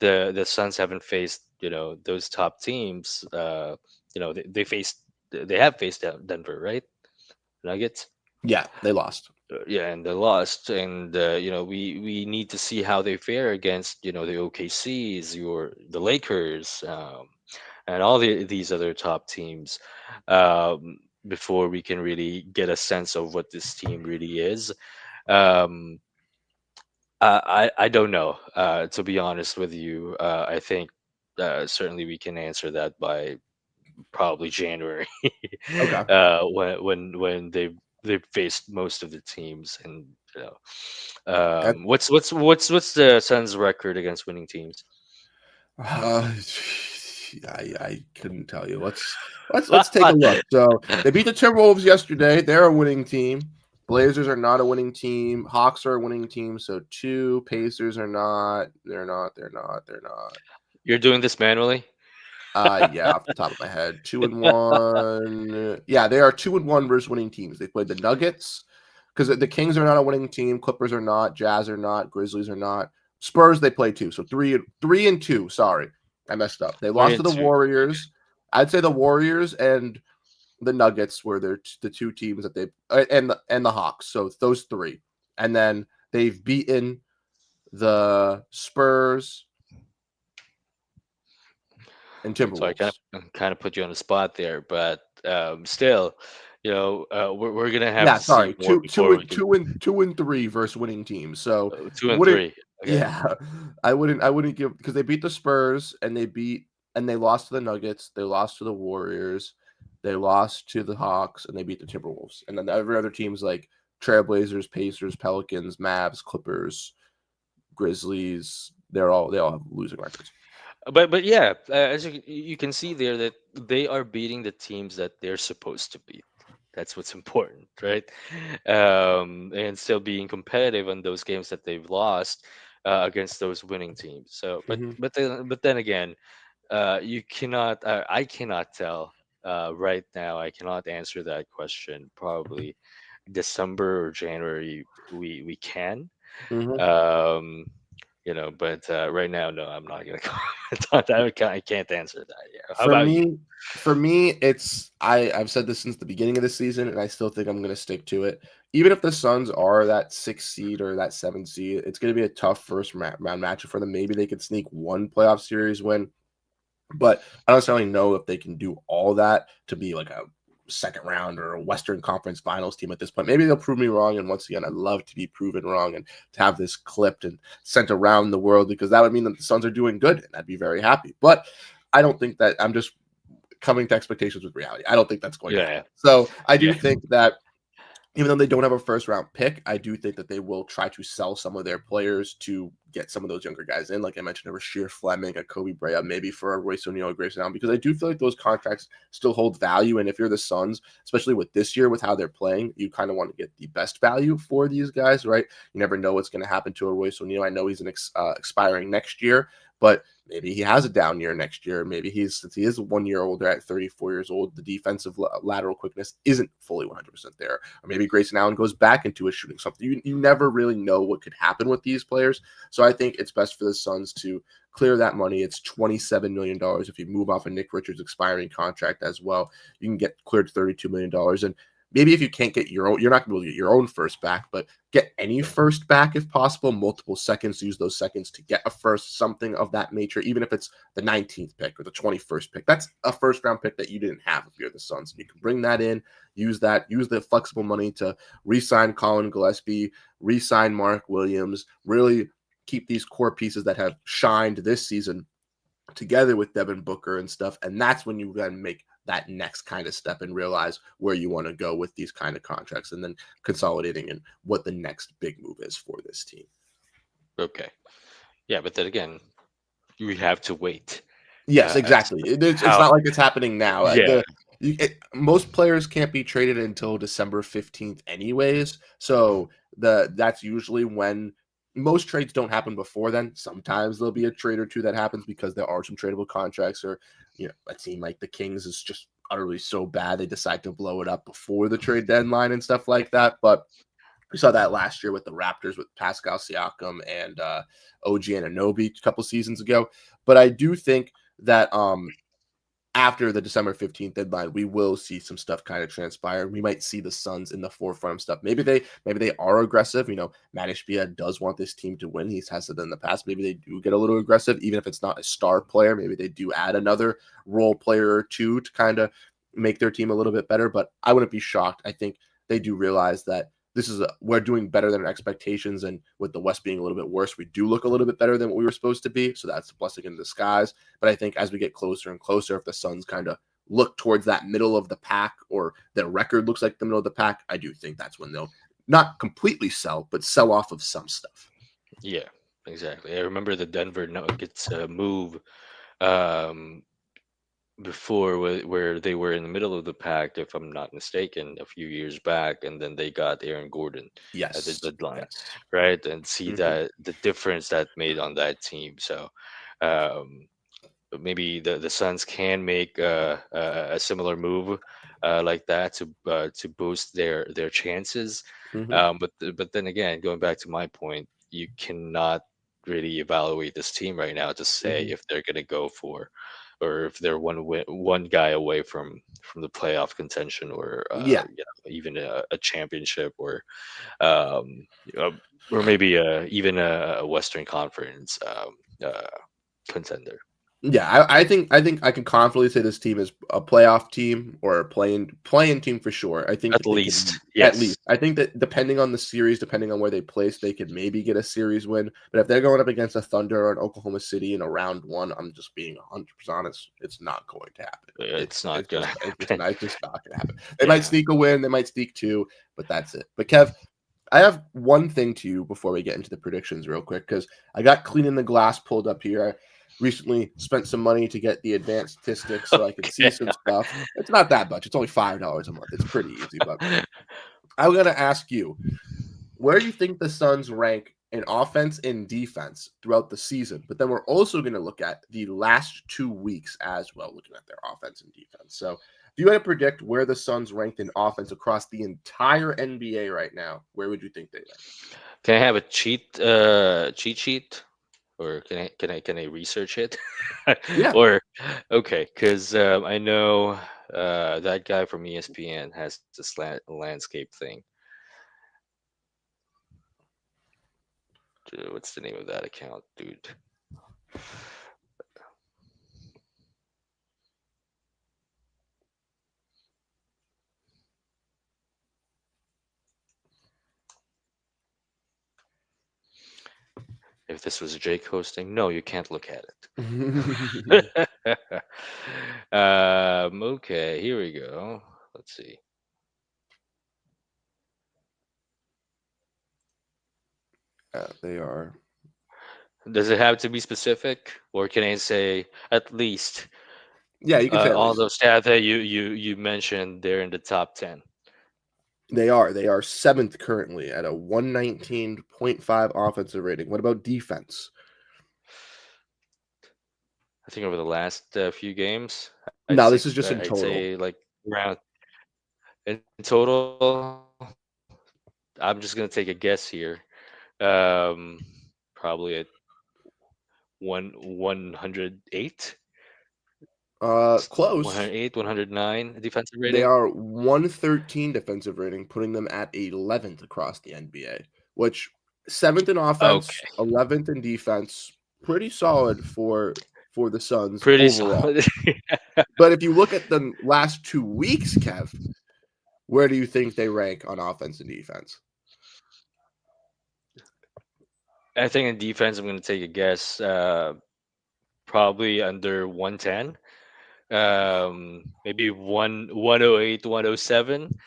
The Suns haven't faced those top teams. They have faced Denver, right? Nuggets. Yeah, they lost. Yeah, and they lost, and we need to see how they fare against the OKCs, the Lakers, and all these other top teams, before we can really get a sense of what this team really is. Um, I don't know, to be honest with you. I think certainly we can answer that by probably January, Okay. when they've faced most of the teams. And That, what's the Suns' record against winning teams? uh, I couldn't tell you. Let's take a look. So they beat the Timberwolves yesterday. They're a winning team. Blazers are not a winning team. Hawks are a winning team. So 2. Pacers are not. They're not. They're not. They're not. You're doing this manually? Yeah, off the top of my head, 2-1. Yeah, they are 2-1 versus winning teams. They played the Nuggets, because the Kings are not a winning team. Clippers are not. Jazz are not. Grizzlies are not. Spurs they play 2. So 3-2. Sorry, I messed up. They Three lost to and the two. Warriors. I'd say the Warriors and the Nuggets were the two teams that they and the Hawks. So those three, and then they've beaten the Spurs and So I Timberwolves. kind of put you on the spot there, but still, we're gonna have Yeah, to see sorry, more two two before we and can two and two and three versus winning teams. So two and wouldn't three. Okay. yeah, I wouldn't give because they beat the Spurs and they lost to the Nuggets, they lost to the Warriors, they lost to the Hawks, and they beat the Timberwolves. And then every other team's like Trailblazers, Pacers, Pelicans, Mavs, Clippers, Grizzlies. They all have losing records. But yeah, as you can see there that they are beating the teams that they're supposed to beat. That's what's important, right? And still being competitive on those games that they've lost against those winning teams. So, Hmm. but then again, you cannot. I cannot tell right now. I cannot answer that question. Probably December or January. We can. Hmm. Um, but right now, no, I'm not gonna comment on that. I can't answer that. Yeah. How For about you? me, for me, it's I've said this since the beginning of the season, and I still think I'm going to stick to it. Even if the Suns are that 6 seed or that 7 seed, it's going to be a tough first round matchup for them. Maybe they could sneak one playoff series win, but I don't necessarily know if they can do all that to be like a second round or a Western Conference Finals team at this point. Maybe they'll prove me wrong, and once again, I'd love to be proven wrong and to have this clipped and sent around the world because that would mean that the Suns are doing good, and I'd be very happy. But I don't think that I'm just coming to expectations with reality. I don't think that's going to Yeah, happen. So I do yeah, think that even though they don't have a first round pick, I do think that they will try to sell some of their players to get some of those younger guys in. Like I mentioned, a Rasheer Fleming, a Kobe Bryant, maybe for a Royce O'Neal, or Grayson Allen, because I do feel like those contracts still hold value. And if you're the Suns, especially with this year, with how they're playing, you kind of want to get the best value for these guys, right? You never know what's going to happen to a Royce O'Neal. I know he's expiring next year, but maybe he has a down year next year. Maybe since he is 1 year older at 34 years old, the defensive lateral quickness isn't fully 100% there. Or maybe Grayson Allen goes back into his shooting something. You never really know what could happen with these players. So I think it's best for the Suns to clear that money. It's $27 million. If you move off of Nick Richards' expiring contract as well, you can get cleared $32 million. And maybe if you can't get your own, you're not going to get your own first back, but get any first back if possible, multiple seconds, use those seconds to get a first, something of that nature, even if it's the 19th pick or the 21st pick. That's a first round pick that you didn't have if you're the Suns. And you can bring that in, use the flexible money to re-sign Colin Gillespie, re-sign Mark Williams, really keep these core pieces that have shined this season together with Devin Booker and stuff. And that's when you then make that next kind of step and realize where you want to go with these kind of contracts and then consolidating and what the next big move is for this team. okay, yeah. But then again, we have to wait. Yes, As exactly. It's how? not like it's happening now. Yeah, Most players can't be traded until December 15th anyways. So that's usually when most trades don't happen before then. Sometimes there'll be a trade or two that happens because there are some tradable contracts or a team like the Kings is just utterly so bad they decide to blow it up before the trade deadline and stuff like that. But we saw that last year with the Raptors with Pascal Siakam and OG Anunoby a couple seasons ago. But I do think that after the December 15th deadline, we will see some stuff kind of transpire. We might see the Suns in the forefront of stuff. Maybe they are aggressive. Matt Ishbia does want this team to win. He's has it in the past. Maybe they do get a little aggressive, even if it's not a star player. Maybe they do add another role player or two to kind of make their team a little bit better. But I wouldn't be shocked. I think they do realize that we're doing better than our expectations, and with the West being a little bit worse, we do look a little bit better than what we were supposed to be. So that's a blessing in disguise. But I think as we get closer and closer, if the Suns kind of look towards that middle of the pack or their record looks like the middle of the pack, I do think that's when they'll not completely sell, but sell off of some stuff. yeah, exactly. I remember the Denver Nuggets move um, before where they were in the middle of the pack, if I'm not mistaken, a few years back, and then they got Aaron Gordon at the Yes. deadline, Yes. right? And see Hmm. that the difference that made on that team. So um, maybe the Suns can make a similar move like that to boost their chances. Hmm. But then again, going back to my point, you cannot really evaluate this team right now to say Hmm. if they're going to go for or if they're one guy away from the playoff contention, or Yeah, even a championship, um, uh, or maybe even a Western Conference contender. yeah. I think I can confidently say this team is a playoff team or a playing team for sure. I think At that they least, could at yes. least. I think that depending on the series, depending on where they place, they could maybe get a series win. But if they're going up against a Thunder or an Oklahoma City in a round one, I'm just being 100% honest. It's not going to happen. It's not gonna happen. It's just not going to happen. They might Yeah. sneak a win, they might sneak two, but that's it. But Kev, I have one thing to you before we get into the predictions, real quick, because I got cleaning the glass pulled up here. I recently spent some money to get the advanced statistics so I could see some stuff. It's not that much. It's only $5 a month. It's pretty easy, but I'm gonna ask you, where do you think the Suns rank in offense and defense throughout the season? But then we're also going to look at the last 2 weeks as well, looking at their offense and defense. So if you had to predict where the Suns ranked in offense across the entire NBA right now, where would you think they rank? Can I have a cheat sheet, or can I research it? Yeah. Or okay, because I know that guy from ESPN has this landscape thing. What's the name of that account, dude? If this was Jake hosting, no, you can't look at it. Okay, here we go. Let's see. They are. Does it have to be specific, or can I say at least Yeah, you can say at all least. those stats that you mentioned? They're in the top 10. They are. They are seventh currently at a 119.5 offensive rating. What about defense? I think over the last few games, No, this is just in I'd total. say like around in total. I'm just gonna take a guess here. Um, Probably at 108, Close. 108, 109 defensive They rating. are 113 defensive rating, putting them at 11th across the NBA, which 7th in offense, Okay, 11th in defense, pretty solid for the Suns pretty overall. solid. But if you look at the last 2 weeks, Kev, where do you think they rank on offense and defense? I think in defense, I'm gonna take a guess. Probably under 110. Maybe 108, 107,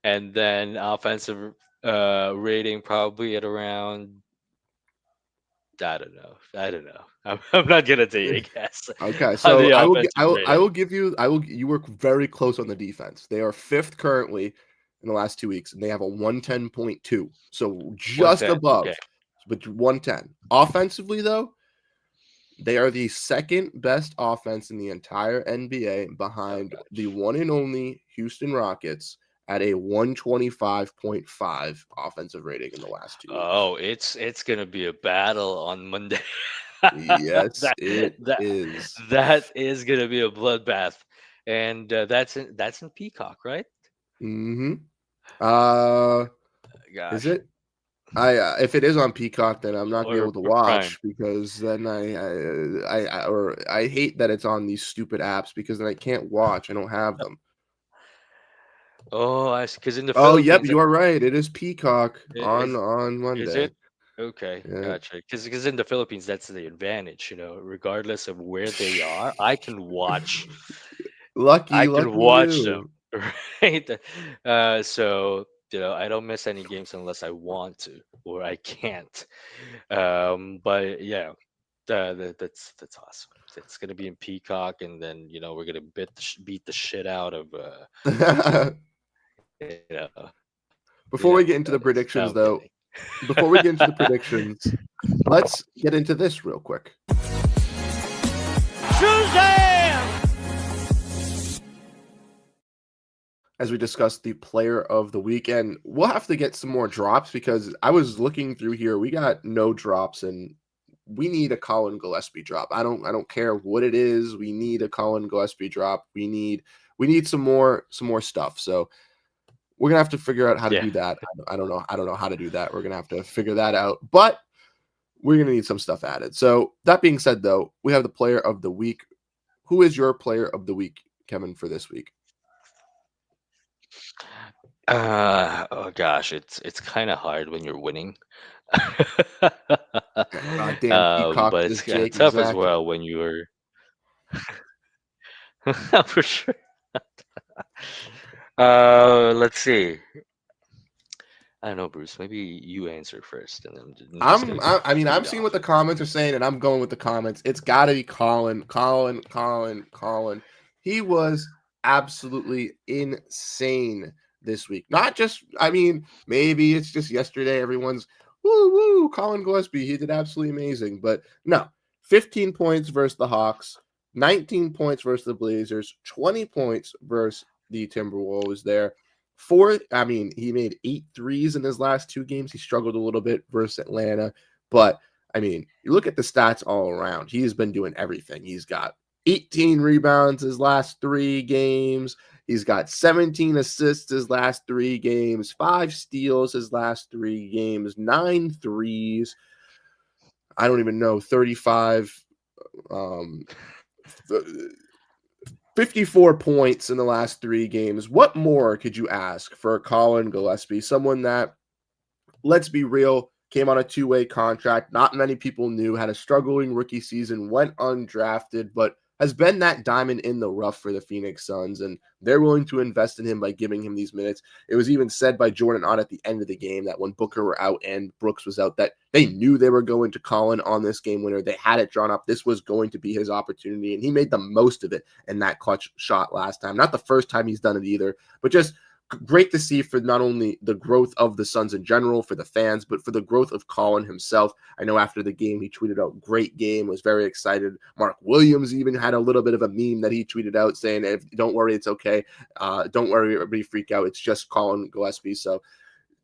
and then offensive rating probably at around, I don't know. I don't know. I'm not gonna take a guess Okay, on so the I will offensive I rating. will give you you work very close on the defense. They are 5th currently in the last 2 weeks, and they have a 110.2, so just 110. Okay. above, but 110. Offensively, though, they are the second best offense in the entire NBA Oh behind the gosh. one and only Houston Rockets at a 125.5 offensive rating in the last 2 weeks. Oh, it's gonna be a battle on Monday. Yes, that it that is. that is gonna be a bloodbath, and that's in Peacock, right? Mhm. Uh, is Gosh, it? If it is on Peacock, then I'm not gonna be able to or Prime. watch because then I hate that it's on these stupid apps because then I can't watch. I don't have them. Oh, I because in the Oh, yep, Philippines, you are right. It is Peacock is on is Monday. it? Okay, Yeah. gotcha. Because in the Philippines, that's the advantage. Regardless of where they are, I can Lucky watch them, you. right? So I don't miss any games unless I want to or I can't. But yeah, that's awesome. It's gonna be in Peacock, and then we're gonna beat the shit out of you know Before we get into the Dennis. No, I'm predictions, kidding. though, before we get into the predictions, let's get into this real quick. As we discuss the player of the weekend, we'll have to get some more drops because I was looking through here. We got no drops in we need a Colin Gillespie drop. I don't care what it is. We need a Colin Gillespie drop. We need some more stuff. So we're gonna have to figure out how to Yeah. do that. I don't know how to do that. We're gonna have to figure that out. But we're gonna need some stuff added. So that being said, though, we have the player of the week. Who is your player of the week, Kevin, for this week? Oh gosh, it's kind of hard when you're winning. Damn Peacock But is it's kind of Jake, tough as exactly. well when you're for sure. Let's see. I don't know, Bruce. Maybe you answer first, and I'm just gonna I'm lead seeing what off. the comments are saying, and I'm going with the comments. It's got to be Colin. He was absolutely insane this week. Not just, maybe it's just yesterday. Everyone's woo, Colin Gillespie. He did absolutely amazing, but no, 15 points versus the Hawks, 19 points versus the Blazers, 20 points versus the Timberwolves. There. He made 8 threes in his last 2 games. He struggled a little bit versus Atlanta, but you look at the stats all around. He's been doing everything. He's got 18 rebounds his last 3 games. He's got 17 assists his last 3 games, 5 steals his last 3 games, 9 threes. I don't even know, 35 54 points in the last 3 games. What more could you ask for Colin Gillespie? Someone that, let's be real, came on a 2-way contract. Not many people knew, had a struggling rookie season, went undrafted, but has been that diamond in the rough for the Phoenix Suns, and they're willing to invest in him by giving him these minutes. It was even said by Jordan Ott at the end of the game that when Booker were out and Brooks was out, that they knew they were going to Colin on this game winner. They had it drawn up. This was going to be his opportunity, and he made the most of it in that clutch shot last time. Not the first time he's done it either, but just great to see for not only the growth of the Suns in general, for the fans, but for the growth of Colin himself. I know after the game, he tweeted out, "Great game," was very excited. Mark Williams even had a little bit of a meme that he tweeted out saying, "Don't worry, it's okay. Don't worry, everybody freak out. It's just Colin Gillespie." So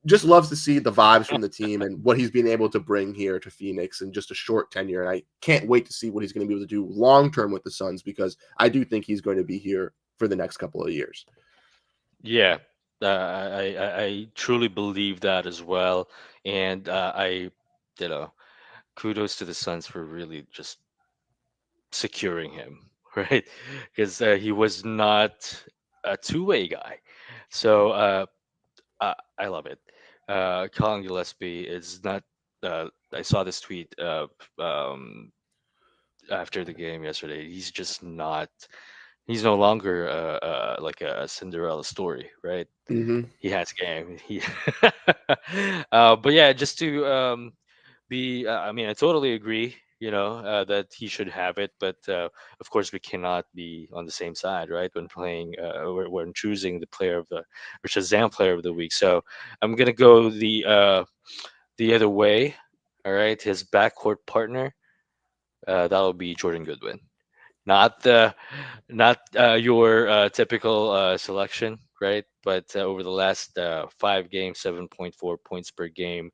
just loves to see the vibes from the team and what he's been able to bring here to Phoenix in just a short tenure. And I can't wait to see what he's going to be able to do long-term with the Suns, because I do think he's going to be here for the next couple of years. Yeah, I truly believe that as well, and you know, kudos to the Suns for really just securing him, right? Because he was not a two-way guy, so I love it. Colin Gillespie is not. I saw this tweet um, after the game yesterday. He's just not. He's no longer like a Cinderella story, right? Mm-hmm. He has game. He, but yeah, just to be. I mean, I totally agree. That he should have it, but of course we cannot be on the same side, right? When playing, when choosing the player of the or Shazam player of the week. So I'm gonna go the other way. All right, his backcourt partner. That'll be Jordan Goodwin, not the not your typical selection, right? But over the last 5 games, 7.4 points per game,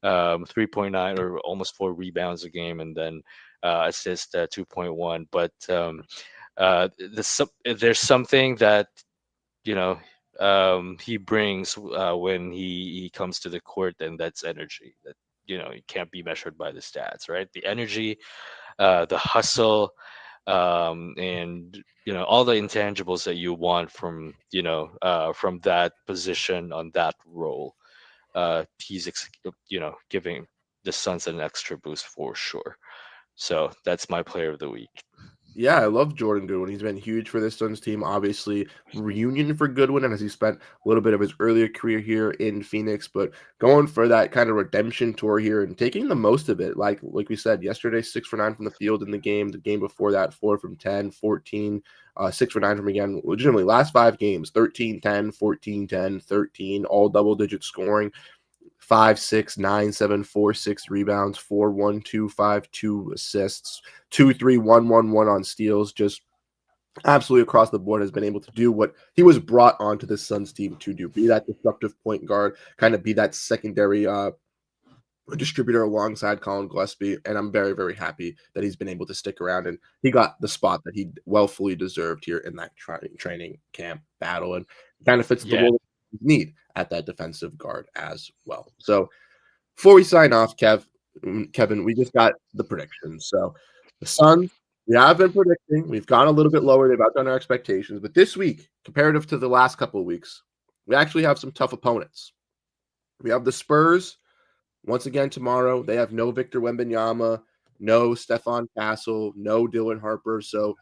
3.9 or almost 4 rebounds a game, and then assist 2.1. But there's something that you know he brings when he comes to the court, and that's energy. That it can't be measured by the stats, right? The energy, the hustle, and all the intangibles that you want from that position on that role. He's giving the Suns an extra boost for sure. So that's my player of the week. Yeah, I love Jordan Goodwin. He's been huge for this Suns team. Obviously, reunion for Goodwin, and as he spent a little bit of his earlier career here in Phoenix, but going for that kind of redemption tour here and taking the most of it. Like we said, yesterday, 6 for 9 from the field in the game. The game before that, 4 from 10, 14, 6 for 9 from again. Legitimately, last 5 games, 13, 10, 14, 10, 13, all double-digit scoring. 5, 6, 9, 7, 4, 6 rebounds, 4, 1, 2, 5, 2 assists, 2, 3, 1, 1, 1 on steals. Just absolutely across the board has been able to do what he was brought onto the Suns team to do. Be that disruptive point guard, kind of be that secondary a distributor alongside Colin Gillespie, and I'm very, very happy that he's been able to stick around and he got the spot that he well fully deserved here in that training camp battle, and kind of fits the Yeah. role that we need at that defensive guard as well. So before we sign off, Kevin, we just got the predictions. So the Suns, we have been predicting. We've gone a little bit lower. They've outdone our expectations. But this week, comparative to the last couple of weeks, we actually have some tough opponents. We have the Spurs once again tomorrow. They have no Victor Wembanyama, no Stefan Castle, no Dylan Harper. So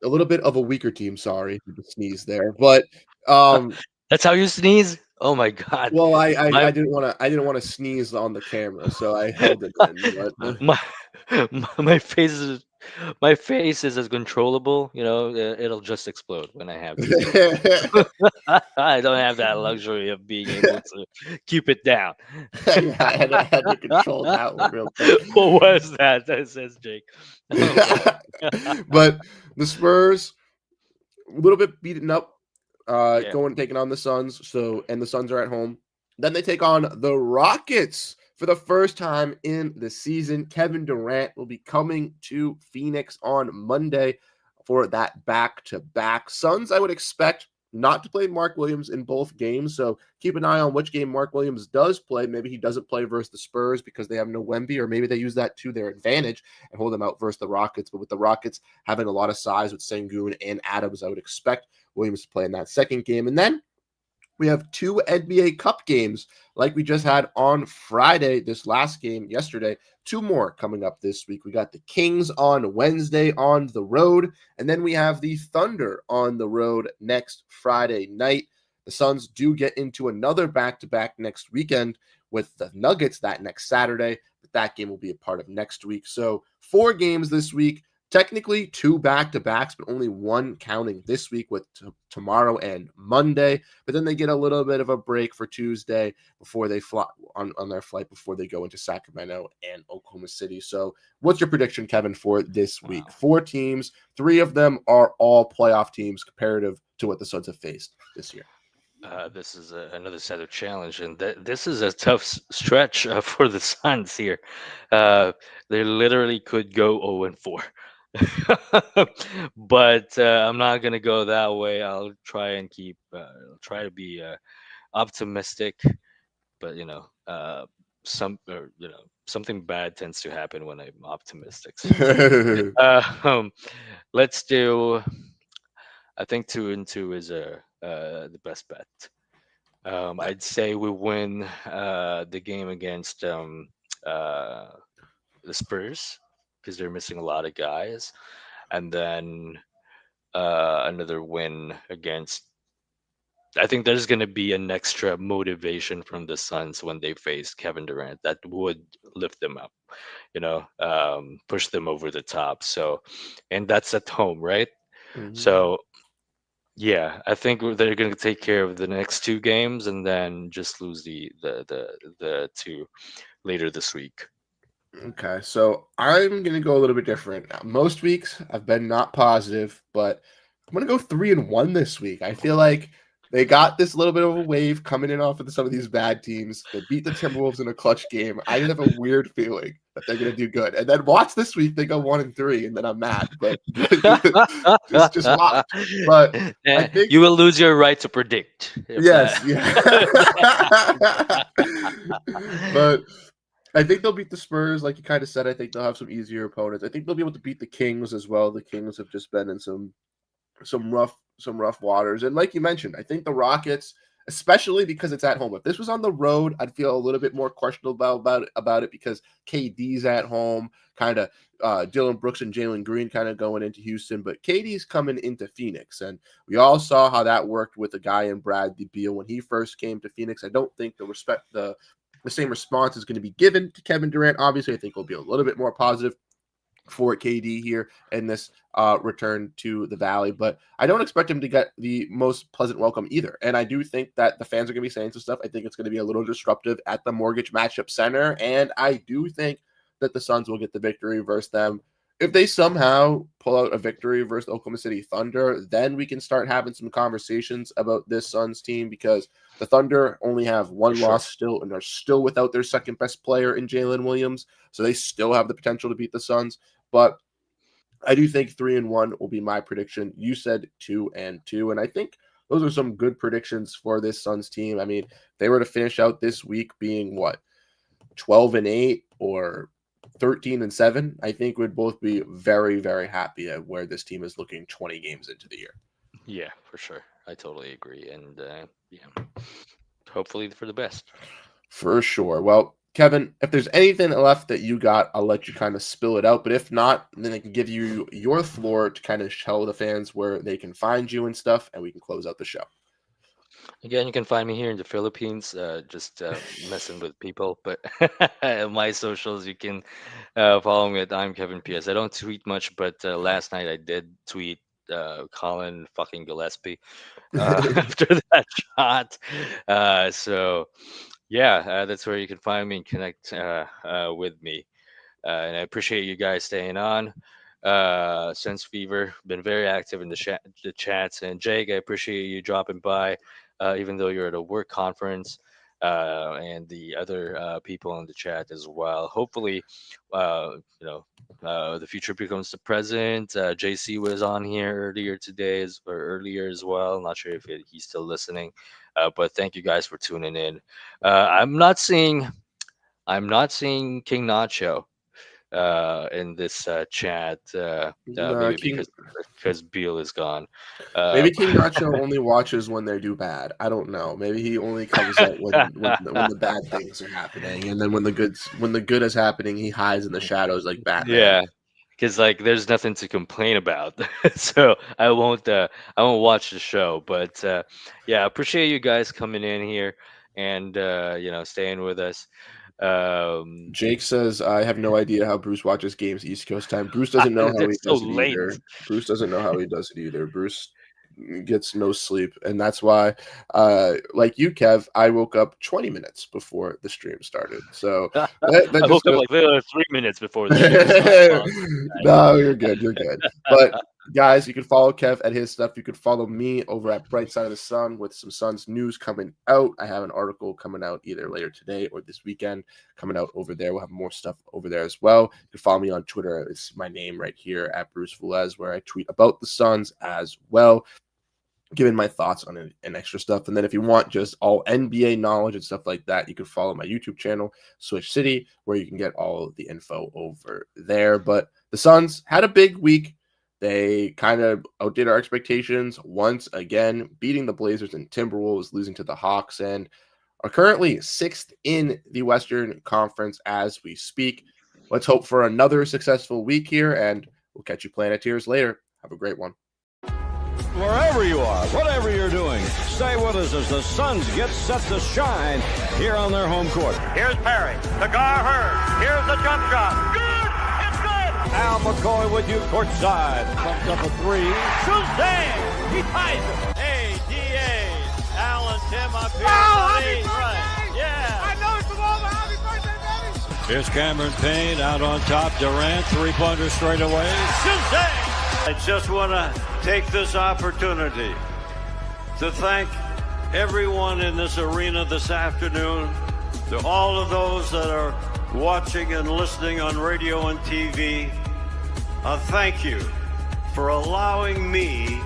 a little bit of a weaker team. Sorry for the sneeze there. But That's how you sneeze? Oh my god. well, I My didn't want to sneeze on the camera, so I held it in. But my my face is as controllable, it'll just explode when I have to. I don't have that luxury of being able to keep it down. yeah, I had to control that one real quick. What was that? That says Jake. But the Spurs, a little bit beaten up, Yeah. taking on the Suns. And the Suns are at home. Then they take on the Rockets for the first time in the season. Kevin Durant will be coming to Phoenix on Monday for that back-to-back. Suns, I would expect not to play Mark Williams in both games, so keep an eye on which game Mark Williams does play. Maybe he doesn't play versus the Spurs because they have no Wemby, or maybe they use that to their advantage and hold them out versus the Rockets. But with the Rockets having a lot of size with Sengun and Adams, I would expect Williams to play in that second game. And then we have 2 NBA Cup games like we just had on Friday, this last game yesterday. 2 more coming up this week. We got the Kings on Wednesday on the road, and then we have the Thunder on the road next Friday night. The Suns do get into another back-to-back next weekend with the Nuggets that next Saturday, but that game will be a part of next week. So 4 games this week. Technically 2 back-to-backs, but only 1 counting this week with tomorrow and Monday. But then they get a little bit of a break for Tuesday before they fly on their flight before they go into Sacramento and Oklahoma City. So what's your prediction, Kevin, for this week? 4 teams, 3 of them are all playoff teams comparative to what the Suns have faced this year. This is another set of challenge, and this is a tough stretch for the Suns here. They literally could go 0-4. But I'm not gonna go that way. I'll try and try to be optimistic, but something bad tends to happen when I'm optimistic. So, let's do. I think 2-2 is the best bet. I'd say we win the game against the Spurs because they're missing a lot of guys, and then another win against. I think there's going to be an extra motivation from the Suns when they face Kevin Durant that would lift them up, push them over the top. So, and that's at home, right? Mhm. So, yeah, I think they're going to take care of the next 2 games and then just lose the 2 later this week. Okay, so I'm gonna go a little bit different. Most weeks I've been not positive, but I'm gonna go 3-1 this week. I feel like they got this little bit of a wave coming in off of some of these bad teams. They beat the Timberwolves in a clutch game. I just have a weird feeling that they're gonna do good. And then watch this week, they go 1-3, and then I'm mad. But just watch. But I think You will lose your right to predict. yes, yeah. But I think they'll beat the Spurs, like you kind of said. I think they'll have some easier opponents. I think they'll be able to beat the Kings as well. The Kings have just been in some rough waters. And like you mentioned, I think the Rockets, especially because it's at home. If this was on the road, I'd feel a little bit more questionable about it because KD's at home, kind of Dylan Brooks and Jalen Green kind of going into Houston, but KD's coming into Phoenix. And we all saw how that worked with a guy in Bradley Beal when he first came to Phoenix. I don't think the same response is going to be given to Kevin Durant. Obviously, I think it'll be a little bit more positive for KD here in this return to the Valley, but I don't expect him to get the most pleasant welcome either. And I do think that the fans are going to be saying some stuff. I think it's going to be a little disruptive at the Mortgage Matchup Center, and I do think that the Suns will get the victory versus them. if they somehow pull out a victory versus the Oklahoma City Thunder, then we can start having some conversations about this Suns team, because the Thunder only have one loss still, and are still without their second best player in Jalen Williams. So they still have the potential to beat the Suns. But I do think 3-1 will be my prediction. You said 2-2, and I think those are some good predictions for this Suns team. I mean, if they were to finish out this week being 12-8 or 13-7, I think we'd both be very, very happy at where this team is looking 20 games into the year. Yeah, for sure. I totally agree. And hopefully for the best. For sure. Well, Kevin, if there's anything left that you got, I'll let you kind of spill it out. But if not, then I can give you your floor to kind of tell the fans where they can find you and stuff, and we can close out the show. Again, you can find me here in the Philippines, just messing with people. But my socials, you can follow me at I'm Kevin PS. I don't tweet much, but last night I did tweet Colin fucking Gillespie after that shot. So yeah, that's where you can find me and connect with me. And I appreciate you guys staying on. Sense Fever been very active in the chats, and Jake, I appreciate you dropping by, even though you're at a work conference, and the other people in the chat as well. Hopefully, the future becomes the present. JC was on here earlier as well. Not sure if he's still listening, but thank you guys for tuning in. I'm not seeing King Nacho in this chat, maybe because Beal is gone. Maybe King Nacho only watches when they do bad. I don't know. Maybe he only comes out when the bad things are happening, and then when the good is happening, he hides in the shadows like Batman. Yeah, because there's nothing to complain about, so I won't watch the show. But yeah, appreciate you guys coming in here and staying with us. Jake says, I have no idea how Bruce watches games East Coast time. Bruce doesn't know how he does it either. Bruce doesn't know how he does it either. Bruce gets no sleep, and that's why, like you, Kev, I woke up 20 minutes before the stream started. So I woke up 3 minutes before the stream. No, you're good. But guys, you can follow Kev at his stuff. You could follow me over at Bright Side of the Sun with some Suns news coming out. I have an article coming out either later today or this weekend coming out over there. We'll have more stuff over there as well. You can follow me on Twitter. It's my name right here at Bruce Velez, where I tweet about the Suns as well, giving my thoughts on it and extra stuff. And then if you want just all NBA knowledge and stuff like that, you can follow my YouTube channel, Switch City, where you can get all the info over there. But the Suns had a big week. They kind of outdid our expectations once again, beating the Blazers and Timberwolves, losing to the Hawks, and are currently 6th in the Western Conference as we speak. Let's hope for another successful week here, and we'll catch you Planeteers later. Have a great one. Wherever you are, whatever you're doing, stay with us as the Suns get set to shine here on their home court. Here's Perry. The Gar Hurd. Here's the jump shot. Good! It's good! Al McCoy with you courtside. Pumped up a three. Suzanne! He ties it. Hey, D.A. Al and Tim up here. Happy birthday! Right. Yeah. I know it's over. Happy birthday, baby! Here's Cameron Payne out on top. Durant, three-pointer straight away. Suzanne! I just want to take this opportunity to thank everyone in this arena this afternoon, to all of those that are watching and listening on radio and TV. Thank you for allowing me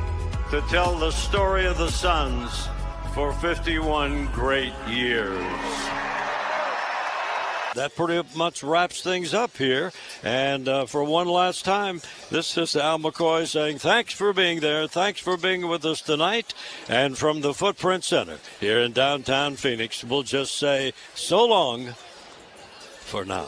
to tell the story of the Suns for 51 great years. That pretty much wraps things up here. And for one last time, this is Al McCoy saying thanks for being there. Thanks for being with us tonight. And from the Footprint Center here in downtown Phoenix, we'll just say so long for now.